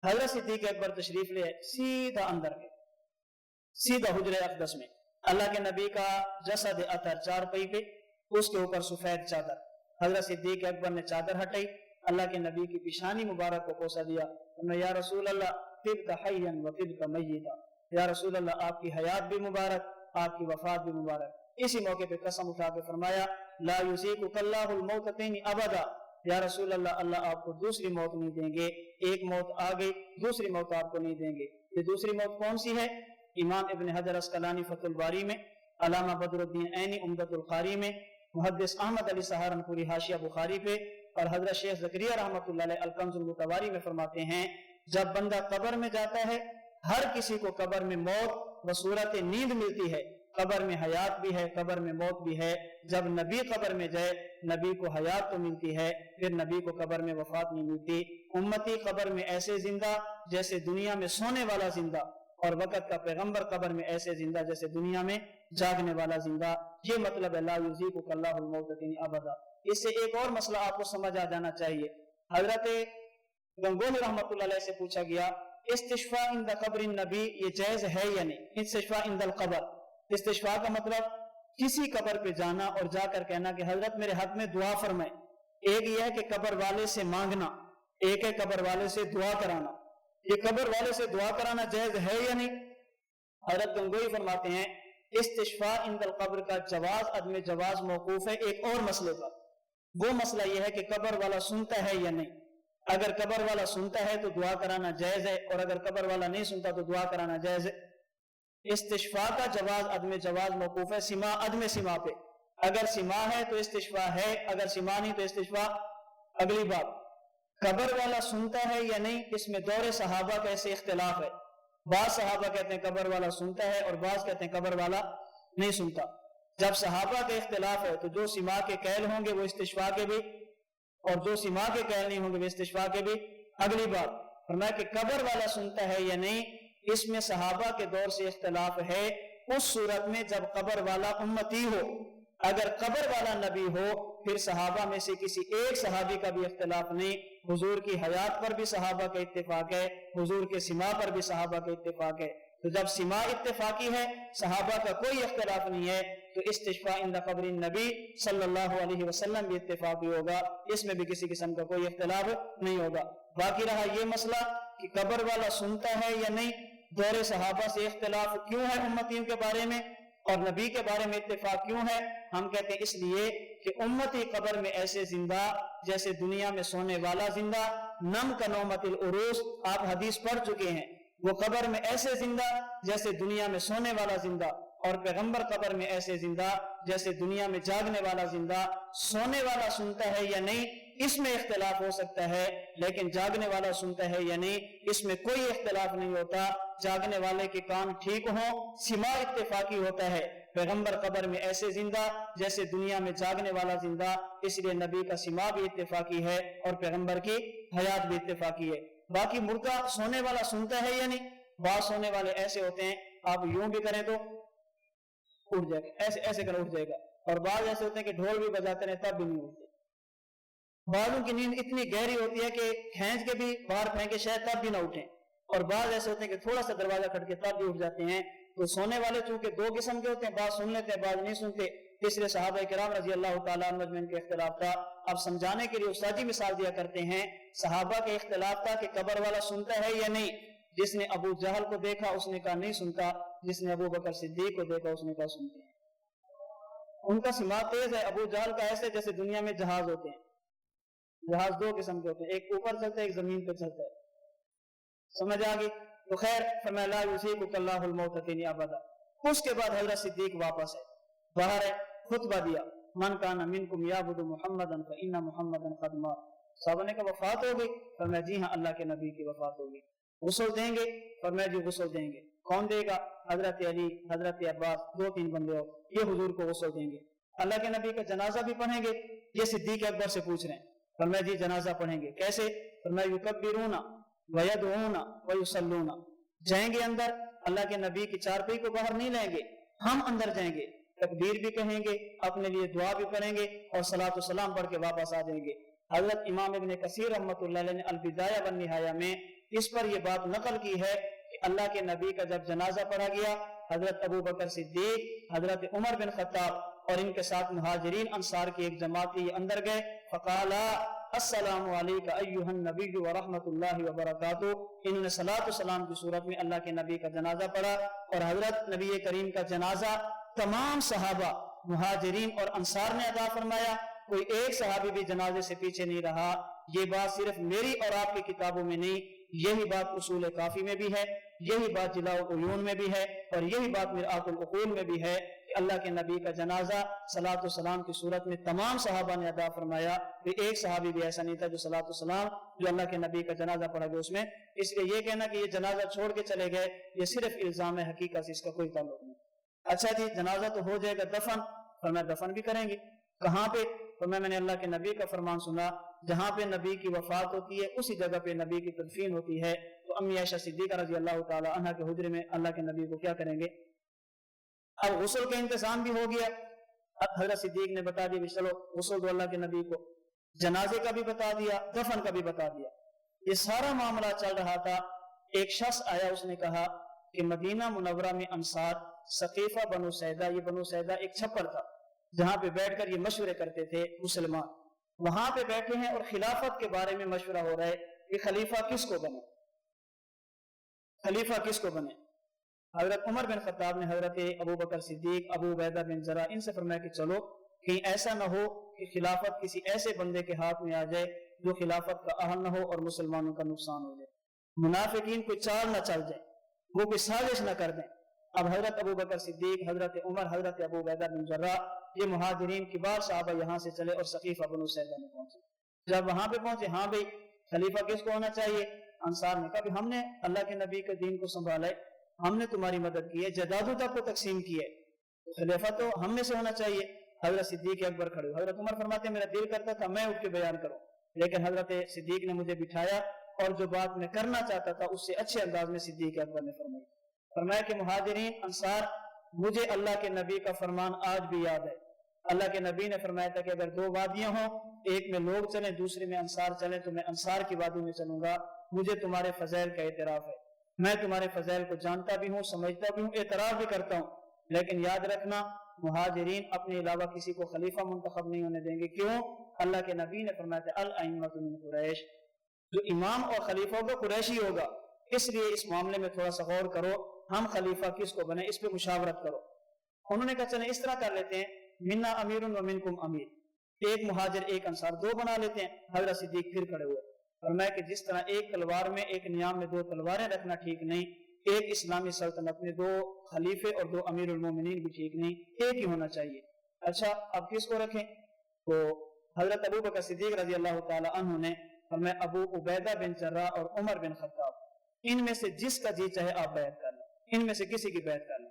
حضرت صدیق اکبر تشریف لے سیدھا اندر گئے، سیدھا حجرہ اقدس میں، اللہ کے نبی کا جسد اطہر چار پئی پہ، اس کے اوپر سفید چادر، حضرت صدیق اکبر نے چادر ہٹائی، اللہ کے نبی کی پیشانی مبارک کو کوسا دیا، یا رسول اللہ طبت حیا وطبت میتا، یا رسول اللہ آپ کی حیات بھی مبارک، آپ کی وفات بھی مبارک۔ اسی موقع پہ قسم اٹھا کے فرمایا لا یذیقک اللہ الموتتین ابدا، یا رسول اللہ اللہ آپ کو دوسری موت نہیں دیں گے، ایک موت آ گئی دوسری موت آپ کو نہیں دیں گے۔ یہ دوسری موت کون سی ہے؟ امام ابن حجر اسقلانی فتح الباری میں، علامہ بدر الدین عینی عمدۃ القاری میں، محدث احمد علی سہارنپوری حاشیہ بخاری پہ، اور حضرت شیخ زکریا رحمۃ اللہ علیہ الکنز المتواری میں فرماتے ہیں جب بندہ قبر میں جاتا ہے، ہر کسی کو قبر میں موت بصورت نیند ملتی ہے، قبر میں حیات بھی ہے، قبر میں موت بھی ہے۔ جب نبی قبر میں جائے نبی کو حیات تو ملتی ہے، پھر نبی کو قبر میں وفات نہیں ملتی۔ امتی قبر میں ایسے زندہ جیسے دنیا میں سونے والا زندہ، اور وقت کا پیغمبر قبر میں ایسے زندہ جیسے دنیا میں جاگنے والا زندہ۔ یہ مطلب ہے لا یذیقک اللہ الموتتین ابدا۔ اس سے ایک اور مسئلہ آپ کو سمجھ آ جانا چاہیے۔ حضرت گنگوہی رحمۃ اللہ علیہ سے پوچھا گیا استشفاء عند قبر النبی یہ جائز ہے یا نہیں؟ استشفاء عند القبر، استشفاء کا مطلب کسی قبر پہ جانا اور جا کر کہنا کہ حضرت میرے حق میں دعا فرمائیں۔ ایک یہ ہے کہ قبر والے سے مانگنا، ایک ہے قبر والے سے دعا کرانا۔ یہ قبر والے سے دعا کرانا جائز ہے یا نہیں؟ حضرت گنگوئی فرماتے ہیں استشفاء عند القبر کا جواز عدم جواز موقوف ہے ایک اور مسئلے پر. وہ مسئلہ یہ ہے کہ قبر والا سنتا ہے یا نہیں. اگر قبر والا سنتا ہے تو دعا کرانا جائز ہے, اور اگر قبر والا نہیں سنتا تو دعا کرانا جائز ہے. استشفاء کا جواز عدم جواز موقوف ہے سما عدم سما پہ. اگر سما ہے تو استشفاء ہے, اگر سما نہیں تو استشفاء اگلی بات. قبر والا سنتا ہے یا نہیں, اس میں دور صحابہ کا ایسے اختلاف ہے. بعض صحابہ کہتے ہیں قبر والا سنتا ہے, اور بعض کہتے ہیں قبر والا نہیں سنتا. جب صحابہ کا اختلاف ہے تو جو سما کے قائل ہوں گے وہ استشفاء کے بھی, اور جو سما کے قائل نہیں ہوں گے وہ استشفاء کے بھی. اگلی بات فرمایا کہ قبر والا سنتا ہے یا نہیں, اس میں صحابہ کے دور سے اختلاف ہے اس صورت میں جب قبر والا امتی ہو. اگر قبر والا نبی ہو پھر صحابہ میں سے کسی ایک صحابی کا بھی اختلاف نہیں. حضور کی حیات پر بھی صحابہ کا اتفاق ہے, حضور کے سما پر بھی صحابہ کا اتفاق ہے. تو جب سما اتفاقی ہے, صحابہ کا کوئی اختلاف نہیں ہے, تو استشفاء عند قبر النبی صلی اللہ علیہ وسلم بھی اتفاقی ہوگا, اس میں بھی کسی قسم کا کوئی اختلاف نہیں ہوگا. باقی رہا یہ مسئلہ کہ قبر والا سنتا ہے یا نہیں, دور صحابہ سے اختلاف کیوں ہے امتیوں کے بارے میں, اور نبی کے بارے میں اتفاق کیوں ہے؟ ہم کہتے ہیں اس لیے کہ امتی قبر میں ایسے زندہ جیسے دنیا میں سونے والا زندہ, نم کا نومت العروس, آپ حدیث پڑھ چکے ہیں. وہ قبر میں ایسے زندہ جیسے دنیا میں سونے والا زندہ, اور پیغمبر قبر میں ایسے زندہ جیسے دنیا میں جاگنے والا زندہ. سونے والا سنتا ہے یا نہیں اس میں اختلاف ہو سکتا ہے, لیکن جاگنے والا سنتا ہے یا نہیں اس میں کوئی اختلاف نہیں ہوتا. جاگنے والے کے کان ٹھیک ہوں, سما اتفاقی ہوتا ہے. پیغمبر قبر میں ایسے زندہ جیسے دنیا میں جاگنے والا زندہ, اس لیے نبی کا سما بھی اتفاقی ہے اور پیغمبر کی حیات بھی اتفاقی ہے. باقی مردہ سونے والا سنتا ہے یا نہیں, بعض سونے والے ایسے ہوتے ہیں آپ یوں بھی کریں تو اٹھ جائے گا, ایسے ایسے کر اٹھ جائے گا, اور بعض ایسے ہوتے ہیں کہ ڈھول بھی بجاتے رہے تب بھی نہیں اٹھتے. بعضوں کی نیند اتنی گہری ہوتی ہے کہ کھینچ کے بھی باہر پھینکے شاید تب بھی نہ اٹھیں, اور بعض ایسے ہوتے ہیں کہ تھوڑا سا دروازہ کھٹ کے تب بھی اٹھ جاتے ہیں. تو سونے والے چونکہ دو قسم کے ہوتے ہیں, بعض سن لیتے ہیں بعض نہیں سنتے, اس لیے صحابہ کرام رضی اللہ تعالیٰ عنہ میں ان کے اختلاف تھا. اب سمجھانے کے لیے استاد مثال دیا کرتے ہیں. صحابہ کے اختلاف تھا کہ قبر والا سنتا ہے یا نہیں. جس نے ابو جہل کو دیکھا اس نے کہا نہیں سنتا, جس نے ابو بکر صدیق کو دیکھا اس نے کہا سنتے ہیں. ان کا سما تیز ہے. ابو جہل کا ایسے جیسے دنیا میں جہاز ہوتے ہیں. جہاز دو قسم کے ہوتے ہیں, ایک اوپر چلتا ہے ایک زمین پہ چلتا ہے. سمجھ آ گئی؟ تو خیر فرمایا لا یصیبک اللہ الموت فین ابدا. اس کے بعد حضرت صدیق واپس ہے, باہر ہے, خطبہ دیا من کان منکم یعبد محمدا فان محمدا قد مات. صحابہ نے کہا وفات ہو گئی؟ فرمایا جی ہاں اللہ کے نبی کی وفات ہو گئی. غسل دیں گے؟ فرمایا جی غسل دیں گے. کون دے گا؟ حضرت علی, حضرت عباس, 2-3 بندے ہو, یہ حضور کو غسل دیں گے. اللہ کے نبی کا جنازہ بھی پڑھیں گے؟ یہ صدیق اکبر سے پوچھ رہے ہیں. فرمایا جی جنازہ پڑھیں گے. کیسے؟ فرمایا یکبرون ویدعون ویصلون. جائیں گے اندر, اللہ کے نبی کی چارپائی کو باہر نہیں لیں گے, ہم اندر جائیں گے, تکبیر بھی کہیں گے, اپنے لیے دعا بھی کریں گے, اور صلاۃ و سلام پڑھ کے واپس آ جائیں گے. حضرت امام ابن کثیر رحمۃ اللہ علیہ نے البدایہ والنہایہ میں اس پر یہ بات نقل کی ہے کہ اللہ کے نبی کا جب جنازہ پڑھا گیا, حضرت ابو بکر صدیق, حضرت عمر بن خطاب اور ان کے ساتھ مہاجرین انصار کی ایک جماعت یہ اندر گئے. فقالا السلام علیکم ایھا النبی ورحمۃ اللہ وبرکاتہ. انہوں نے صلاۃ و سلام کی صورت میں اللہ کے نبی کا جنازہ پڑھا, اور حضرت نبی کریم کا جنازہ تمام صحابہ مہاجرین اور انصار نے ادا فرمایا. کوئی ایک صحابی بھی جنازے سے پیچھے نہیں رہا. یہ بات صرف میری اور آپ کی کتابوں میں نہیں, یہی بات اصول کافی میں بھی ہے, یہی بات جلاء العیون میں بھی ہے, اور یہی بات مرآت العقول میں بھی ہے کہ اللہ کے نبی کا جنازہ صلاۃ و سلام کی صورت میں تمام صحابہ نے ادا فرمایا. کہ ایک صحابی بھی ایسا نہیں تھا جو صلاۃ و سلام جو اللہ کے نبی کا جنازہ پڑھا گیا اس میں. اس لیے یہ کہنا کہ یہ جنازہ چھوڑ کے چلے گئے یہ صرف الزام ہے, حقیقت سے اس کا کوئی تعلق نہیں. اچھا جی جنازہ تو ہو جائے گا دفن, فرمایا دفن بھی کریں گے. کہاں پہ؟ فرمایا میں نے اللہ کے نبی کا فرمان سنا, جہاں پہ نبی کی وفات ہوتی ہے اسی جگہ پہ نبی کی تدفین ہوتی ہے. تو امی عائشہ صدیقہ رضی اللہ تعالی عنہا کے حجرے میں اللہ کے نبی کو کیا کریں گے؟ اب غسل کا انتظام بھی ہو گیا. اب حضرت صدیق نے بتا دیا چلو غسل دو اللہ کے نبی کو, جنازے کا بھی بتا دیا, دفن کا بھی بتا دیا. یہ سارا معاملہ چل رہا تھا. ایک شخص آیا, اس نے کہا کہ مدینہ منورہ میں انصار ثقیفہ بنو سیدہ, یہ بنو سیدہ ایک چھپر تھا جہاں پہ بیٹھ کر یہ مشورے کرتے تھے مسلمان. وہاں پہ بیٹھے ہیں اور خلافت کے بارے میں مشورہ ہو رہا ہے کہ خلیفہ کس کو بنے, خلیفہ کس کو بنے. حضرت عمر بن خطاب نے حضرت ابو بکر صدیق، ابو عبیدہ بن جرہ ان سے فرمایا کہ چلو کہیں ایسا نہ ہو کہ خلافت کسی ایسے بندے کے ہاتھ میں آ جائے جو خلافت کا اہل نہ ہو اور مسلمانوں کا نقصان ہو جائے، منافقین کوئی چال نہ چل جائے، وہ کوئی سازش نہ کر دیں۔ اب حضرت ابو بکر صدیق، حضرت عمر، حضرت ابو عبیدہ بن جرہ یہ مہاجرین کبار صحابہ یہاں سے چلے اور ثقیفہ بنو سیدہ میں پہنچے۔ جب وہاں پہ پہنچے، ہاں بھئی خلیفہ کس کو ہونا چاہیے؟ انصار نے کہا کہ ہم نے اللہ کے نبی کے دین کو سنبھالا ہے، ہم نے تمہاری مدد کی ہے، جائیدادوں تک کو تقسیم کی ہے، خلیفہ تو ہم میں سے ہونا چاہیے۔ حضرت صدیق اکبر کھڑے ہوئے۔ حضرت عمر فرماتے ہیں میرا دل کرتا تھا میں اٹھ کے بیان کروں، لیکن حضرت صدیق نے مجھے بٹھایا اور جو بات میں کرنا چاہتا تھا اس سے اچھے انداز میں صدیق اکبر نے فرمایا کہ مہاجرین انصار، مجھے اللہ کے نبی کا فرمان آج بھی یاد ہے۔ اللہ کے نبی نے فرمایا تھا کہ اگر دو وادیاں ہوں، ایک میں لوگ چلیں دوسرے میں انصار چلیں، تو میں انصار کی وادی میں چلوں گا۔ مجھے تمہارے فضائل کا اعتراف ہے، میں تمہارے فضائل کو جانتا بھی ہوں، سمجھتا بھی ہوں، اعتراف بھی کرتا ہوں، لیکن یاد رکھنا مہاجرین اپنے علاوہ کسی کو خلیفہ منتخب نہیں ہونے دیں گے۔ کیوں؟ اللہ کے نبی نے فرمایا تھا الائمۃ من قریش، جو امام اور خلیفہ ہوگا قریشی ہوگا، اس لیے اس معاملے میں تھوڑا سا غور کرو، ہم خلیفہ کس کو بنے اس پہ مشاورت کرو۔ انہوں نے کہا چلیں اس طرح کر لیتے ہیں، منا امیر و منکم امیر، ایک مہاجر ایک انصار، دو بنا لیتے ہیں۔ حضرت صدیق پھر کھڑے ہوئے، فرمایا کہ جس طرح ایک تلوار میں، ایک نیام میں دو تلواریں رکھنا ٹھیک نہیں، ایک اسلامی سلطنت میں دو خلیفے اور دو امیر المومنین بھی ٹھیک نہیں، ایک ہی ہونا چاہیے۔ اچھا اب کس کو رکھیں؟ تو حضرت ابو بکر صدیق رضی اللہ تعالی عنہ نے فرمایا ابو عبیدہ بن جراح اور عمر بن خطاب، ان میں سے جس کا جی چاہے آپ بیعت کر لیں، ان میں سے کسی کی بیعت کر لیں۔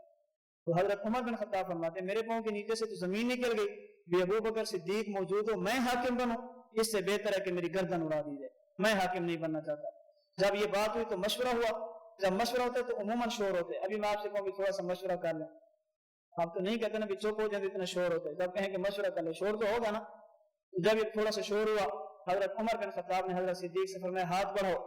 تو حضرت عمر بن خطاب فرماتے ہیں میرے پاؤں کے نیچے سے تو زمین نکل گئی، بھی ابو بکر صدیق موجود ہو میں حاکم بنوں، اس سے بہتر ہے کہ میری گردن اڑا دی جائے، میں حاکم نہیں بننا چاہتا۔ جب یہ بات ہوئی تو مشورہ ہوا، جب مشورہ ہوتا ہے تو عموماً شور ہوتے ہیں۔ ابھی میں آپ سے کہوں کہ تھوڑا سا مشورہ کر لیں، آپ تو نہیں کہتے نا کہ چپ ہو جائیں اتنا شور ہوتا ہے، جب کہیں کہ مشورہ کر لیں شور تو ہوگا نا۔ جب یہ تھوڑا سا شور ہوا، حضرت عمر بن خطاب نے حضرت صدیق سے فرمایا ہاتھ بڑھاؤ،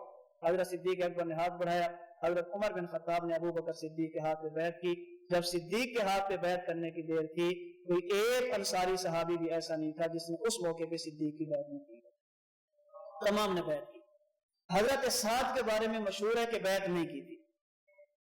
حضرت صدیق اکبر نے ہاتھ بڑھایا، حضرت عمر بن خطاب نے ابو بکر صدیق کے ہاتھ پہ بیعت کی۔ جب صدیق کے ہاتھ پہ بیعت کرنے کی دیر تھی، کوئی ایک انصاری صحابی بھی ایسا نہیں تھا جس نے اس موقع پہ صدیق کی بیعت نہیں کی، تمام نے بیعت کی۔ حضرت سعد کے بارے میں مشہور ہے کہ بیعت نہیں کی تھی،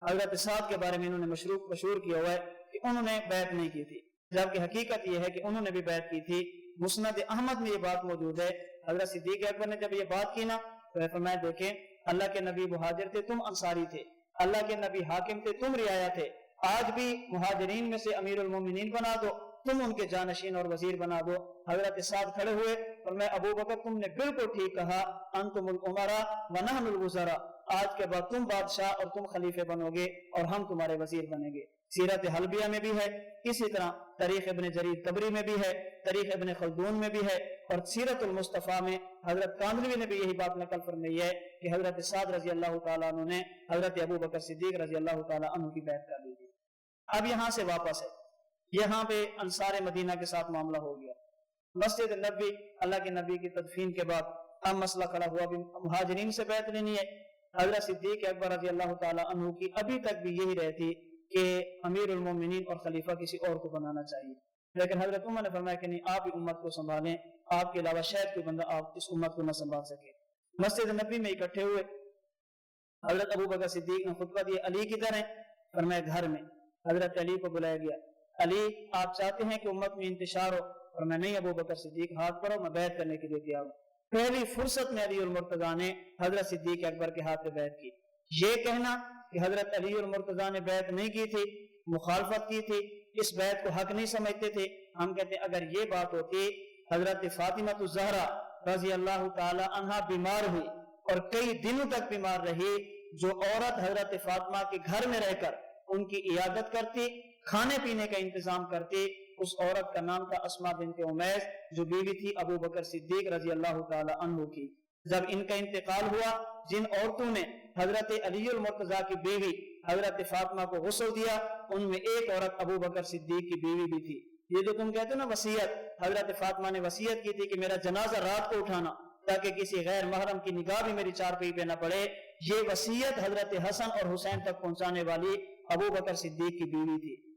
حضرت سعد کے بارے میں انہوں نے مشہور کیا ہوا ہے کہ انہوں نے بیعت نہیں کی تھی، جبکہ حقیقت یہ ہے کہ انہوں نے بھی بیعت کی تھی۔ مسند احمد میں یہ بات موجود ہے، حضرت صدیق اکبر نے جب یہ بات کی نا تو فرمایا دیکھیں اللہ کے نبی مہاجر تھے، تم انصاری تھے، اللہ کے نبی حاکم تھے، تم رعایا تھے، آج بھی مہاجرین میں سے امیر المومنین بنا دو، تم ان کے جانشین اور وزیر بنا دو۔ حضرت سعد کھڑے ہوئے اور میں ابو بکر تم نے بالکل ٹھیک کہا، انتم الامراء ونحن الوزراء، آج کے بعد تم بادشاہ اور تم خلیفے بنو گے اور ہم تمہارے وزیر بنیں گے۔ سیرت حلبیہ میں بھی ہے، اسی طرح تاریخ ابن جریر طبری میں بھی ہے، تاریخ ابن خلدون میں بھی ہے، اور سیرت المصطفیٰ میں حضرت کاندھلوی نے بھی یہی بات نقل فرمائی ہے کہ حضرت سعد رضی اللہ تعالیٰ عنہ نے حضرت ابو بکر صدیق رضی اللہ تعالیٰ عنہ کی بیعت کر لی تھی۔ اب یہاں سے واپس ہے، یہاں پہ انصار مدینہ کے ساتھ معاملہ ہو گیا، مسجد نبوی اللہ کے نبی کی تدفین کے بعد اب مسئلہ کھڑا ہوا بھی مہاجرین سے بیعت لینی ہے۔ حضرت صدیق اکبر رضی اللہ تعالیٰ عنہ کی ابھی تک بھی یہی رہتی کہ امیر المومنین اور خلیفہ کسی اور کو بنانا چاہیے، لیکن حضرت عمر نے فرمایا کہ نہیں، آپ ہی امت کو سنبھالیں، آپ کے علاوہ شاید کوئی بندہ آپ اس امت کو نہ سنبھال سکے۔ مسجد نبوی میں اکٹھے ہوئے، حضرت ابو بکر صدیق نے خطبہ دیا، علی کدھر ہیں؟ فرمایا گھر میں۔ حضرت علی کو بلایا گیا، علی آپ چاہتے ہیں کہ امت میں انتشار ہو؟ فرمایا نہیں ابو بکر صدیق ہاتھ پڑھو، میں بیعت کرنے کے لیے تیار ہوں۔ پہلی فرصت میں علی المرتضیٰ نے حضرت صدیق اکبر کے ہاتھ پہ بیعت کی۔ یہ کہنا کہ حضرت علی المرتضیٰ نے بیعت نہیں کی تھی، مخالفت کی تھی، اس بیعت کو حق نہیں سمجھتے تھے، ہم کہتے ہیں اگر یہ بات ہوتی حضرت فاطمہ الزہرا رضی اللہ تعالی عنہا بیمار ہوئی اور کئی دنوں تک بیمار رہی، جو عورت حضرت فاطمہ کے گھر میں رہ کر ان کی عیادت کرتی، کھانے پینے کا انتظام کرتی، اس عورت کا نام تھا اسماء بنت امیس، جو بیوی تھی ابو بکر صدیق رضی اللہ تعالی عنہ کی۔ جب ان کا انتقال ہوا، جن عورتوں نے حضرت علی المرتضیٰ کی بیوی حضرت فاطمہ کو غسل دیا، ان میں ایک عورت ابو بکر صدیق کی بیوی بھی تھی۔ یہ جو تم کہتے ہو نا وصیت، حضرت فاطمہ نے وصیت کی تھی کہ میرا جنازہ رات کو اٹھانا تاکہ کسی غیر محرم کی نگاہ بھی میری چارپائی پہ نہ پڑے، یہ وصیت حضرت حسن اور حسین تک پہنچانے والی ابو بکر صدیق کی بیوی تھی۔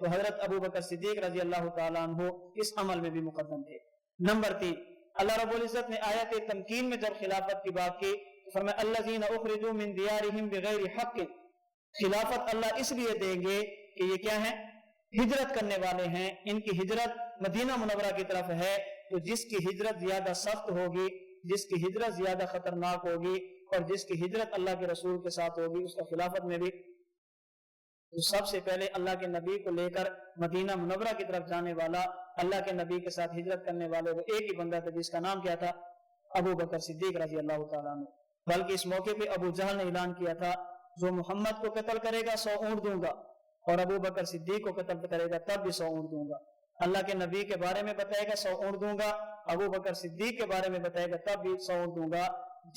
تو حضرت ابو بکر صدیق رضی اللہ تعالیٰ عنہ اس عمل میں بھی مقدم تھے۔ نمبر 3، اللہ رب العزت نے آیت تمکین میں جب خلافت کی بات کی تو فرمایا الذین اخرجوا من دیارہم بغیر حق، خلافت اللہ اس لیے دیں گے کہ یہ کیا ہیں؟ ہجرت کرنے والے ہیں، ان کی ہجرت مدینہ منورہ کی طرف ہے، تو جس کی ہجرت زیادہ سخت ہوگی، جس کی ہجرت زیادہ خطرناک ہوگی اور جس کی ہجرت اللہ کے رسول کے ساتھ ہوگی اس کا خلافت میں بھی، تو سب سے پہلے اللہ کے نبی کو لے کر مدینہ منورہ کی طرف جانے والا، اللہ کے نبی کے ساتھ ہجرت کرنے والے وہ ایک ہی بندہ تھا جس کا نام کیا تھا؟ ابو بکر صدیق رضی اللہ تعالیٰ عنہ۔ بلکہ اس موقع پہ ابو جہل نے اعلان کیا تھا جو محمد کو قتل کرے گا 100 اونٹ دوں گا، اور ابو بکر صدیق کو قتل کرے گا تب بھی 100 اونٹ دوں گا۔ اللہ کے نبی کے بارے میں بتائے گا 100 اونٹ دوں گا، ابو بکر صدیق کے بارے میں بتائے گا تب بھی 100 اونٹ دوں گا۔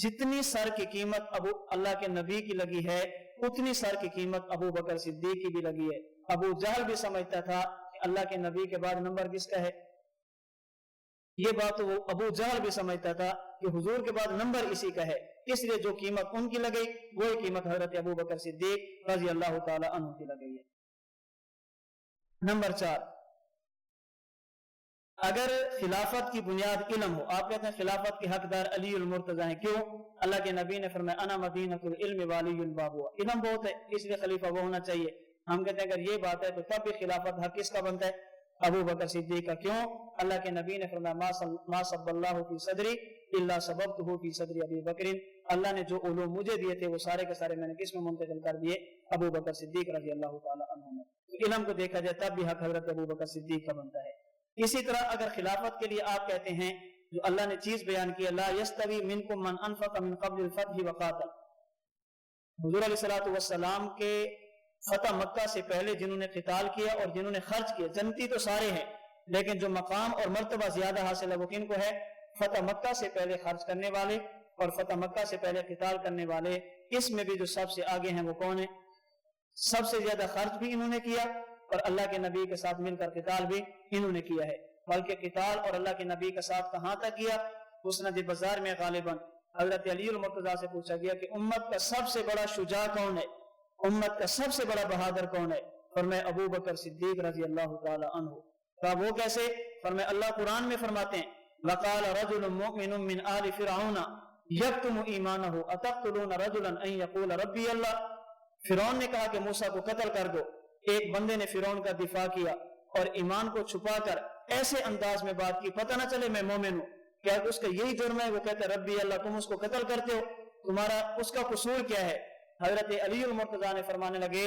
جتنی سر کی قیمت اللہ کے نبی کی لگی ہے اتنی سر کی قیمت ابو بکر صدیق کی بھی لگی ہے۔ ابو جہل بھی سمجھتا تھا کہ اللہ کے نبی کے بعد نمبر کس کا ہے، یہ بات وہ ابو جہل بھی سمجھتا تھا کہ حضور کے بعد نمبر اسی کا ہے، اس لیے جو قیمت ان کی لگئی وہی قیمت حضرت ابو بکر صدیق رضی اللہ تعالی عنہ کی لگئی ہے۔ نمبر 4، اگر خلافت کی بنیاد علم ہو، آپ کہتے ہیں خلافت کے حقدار علی المرتضی ہیں، کیوں؟ اللہ کے نبی نے فرمایا انا مدینۃ العلم والی الباب، علم بہت ہے اس لیے خلیفہ وہ ہونا چاہیے۔ ہم کہتے ہیں اگر یہ بات ہے تو تب بھی خلافت حق کس کا بنتا ہے؟ ابو بکر صدیق کا، کیوں؟ اللہ کے نبی نے فرمایا ما صب اللہ فی صدری الا صببتہ فی صدری ابی بکر، اللہ نے جو علوم مجھے دیے تھے وہ سارے کے سارے میں نے کس میں منتقل کر دیے؟ ابو بکر صدیق رضی اللہ تعالی عنہ میں۔ علم کو دیکھا جائے تب بھی حق حضرت ابو بکر صدیق کا بنتا ہے۔ اسی طرح اگر خلافت کے لیے آپ کہتے ہیں جو اللہ نے چیز بیان کی لا یستوی منکم من انفق من قبل الفتح وقاتل، حضور علیہ الصلوۃ والسلام کے فتح مکہ سے پہلے جنہوں نے قتال کیا اور جنہوں نے خرچ کیا، جنتی تو سارے ہیں لیکن جو مقام اور مرتبہ زیادہ حاصل ہے وہ کن کو ہے؟ فتح مکہ سے پہلے خرچ کرنے والے اور فتح مکہ سے پہلے قتال کرنے والے۔ اس میں بھی جو سب سے آگے ہیں وہ کون ہیں؟ سب سے زیادہ خرچ بھی انہوں نے کیا اور اللہ کے نبی کے ساتھ مل کر قتال بھی انہوں نے کیا ہے۔ بلکہ قتال اور اللہ کے نبی کے ساتھ کہاں تک کیا؟ مسند بازار میں غالباً حضرت علی المرتضیٰ سے پوچھا گیا کہ امت کا سب سے بڑا شجاع کون ہے، امت کا سب سے بڑا بہادر کون ہے؟ فرمایا ابو بکر صدیق رضی اللہ تعالی عنہ۔ کہا وہ کیسے؟ فرمایا اللہ قرآن میں فرماتے ہیں وقال رجل مؤمن من آل فرعون یکتم ایمانہ اتقتلون رجلا ان یقول ربی اللہ، فرعون نے کہا کہ موسیٰ کو قتل کر دو، ایک بندے نے فرعون کا دفاع کیا اور ایمان کو چھپا کر ایسے انداز میں بات کی پتہ نہ چلے میں مومن ہوں، کیا اس کا یہی جرم ہے؟ وہ کہتا ہے ربی اللہ، تم اس کو قتل کرتے ہو، تمہارا اس کا قصور کیا ہے؟ حضرت علی المرتضیٰ نے فرمانے لگے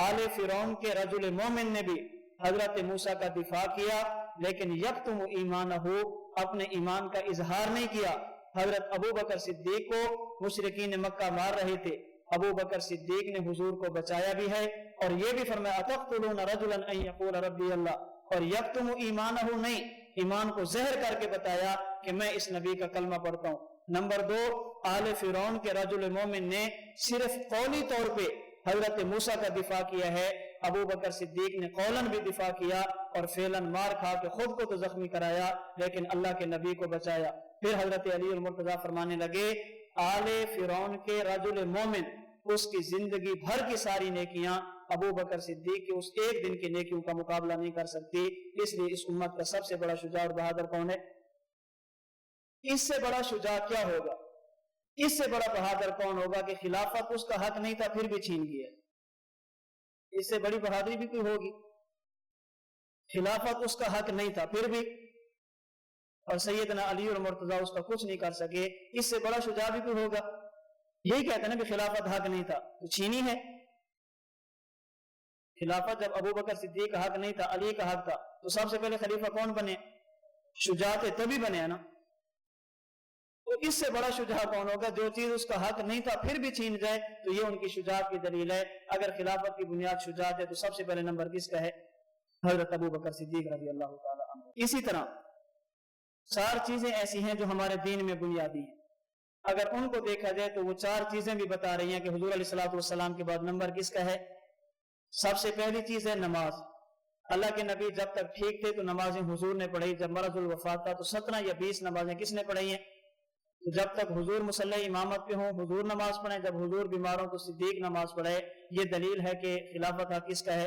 آل فرعون کے رجل مومن نے بھی حضرت موسیٰ کا دفاع کیا لیکن یکتم ایمانہ، اپنے ایمان کا اظہار نہیں کیا۔ حضرت ابو بکر صدیق کو مشرکین مکہ مار رہے تھے، ابو بکر صدیق نے حضور کو بچایا بھی ہے اور یہ بھی فرمایا اتقتلون رجلا ان یقول ربی اللہ، اور یکتم ایمانہ نہیں، ایمان کو زہر کر کے بتایا کہ میں اس نبی کا کلمہ پڑھتا ہوں۔ نمبر 2، آل فرعون کے رجل مومن نے صرف قولی طور پہ حضرت موسیٰ کا دفاع کیا ہے، ابو بکر صدیق نے قولاً بھی دفاع کیا اور فعلاً مار کھا کے خود کو تو زخمی کرایا لیکن اللہ کے نبی کو بچایا۔ پھر حضرت علی المرتضیٰ فرمانے لگے آل فرعون کے رجل مومن اس کی زندگی بھر کی ساری نیکیاں ابو بکر صدیق کے اس ایک دن کی نیکیوں کا مقابلہ نہیں کر سکتی، اس لیے اس امت کا سب سے بڑا شجاع اور بہادر کون ہے؟ اس سے بڑا شجاع کیا ہوگا؟ اس سے بڑا بہادر کون ہوگا کہ خلافت اس کا حق نہیں تھا پھر بھی چھین گیا؟ اس سے بڑی بہادری بھی کوئی ہوگی؟ خلافت اس کا حق نہیں تھا پھر بھی، اور سیدنا علی اور مرتضیٰ اس کا کچھ نہیں کر سکے، اس سے بڑا شجاع بھی کوئی ہوگا؟ یہی کہتے ہیں نا کہ خلافت حق نہیں تھا تو چھینی ہے۔ خلافت جب ابو بکر صدیق کا حق نہیں تھا، علی کا حق تھا، تو سب سے پہلے خلیفہ کون بنے؟ شجاع تھے تبھی بنے ہے نا۔ تو اس سے بڑا شجاع کون ہوگا؟ جو چیز اس کا حق نہیں تھا پھر بھی چھین جائے، تو یہ ان کی شجاعت کی دلیل ہے۔ اگر خلافت کی بنیاد شجاعت ہے تو سب سے پہلے نمبر کس کا ہے؟ حضرت ابو بکر صدیق رضی اللہ تعالی عنہ۔ اسی طرح 4 چیزیں ایسی ہیں جو ہمارے دین میں بنیادی ہیں، اگر ان کو دیکھا جائے تو وہ 4 چیزیں بھی بتا رہی ہیں کہ حضور علیہ الصلوۃ والسلام کے بعد نمبر کس کا ہے؟ سب سے پہلی چیز ہے نماز۔ اللہ کے نبی جب تک ٹھیک تھے تو نمازیں حضور نے پڑھی، جب مرض الوفات تھا تو 17 یا 20 نمازیں کس نے پڑھی ہیں؟ تو جب تک حضور مصلی امامت پہ ہوں حضور نماز پڑھیں، جب حضور بیمار ہوں تو صدیق نماز پڑھے۔ یہ دلیل ہے کہ خلافت حق کس کا ہے؟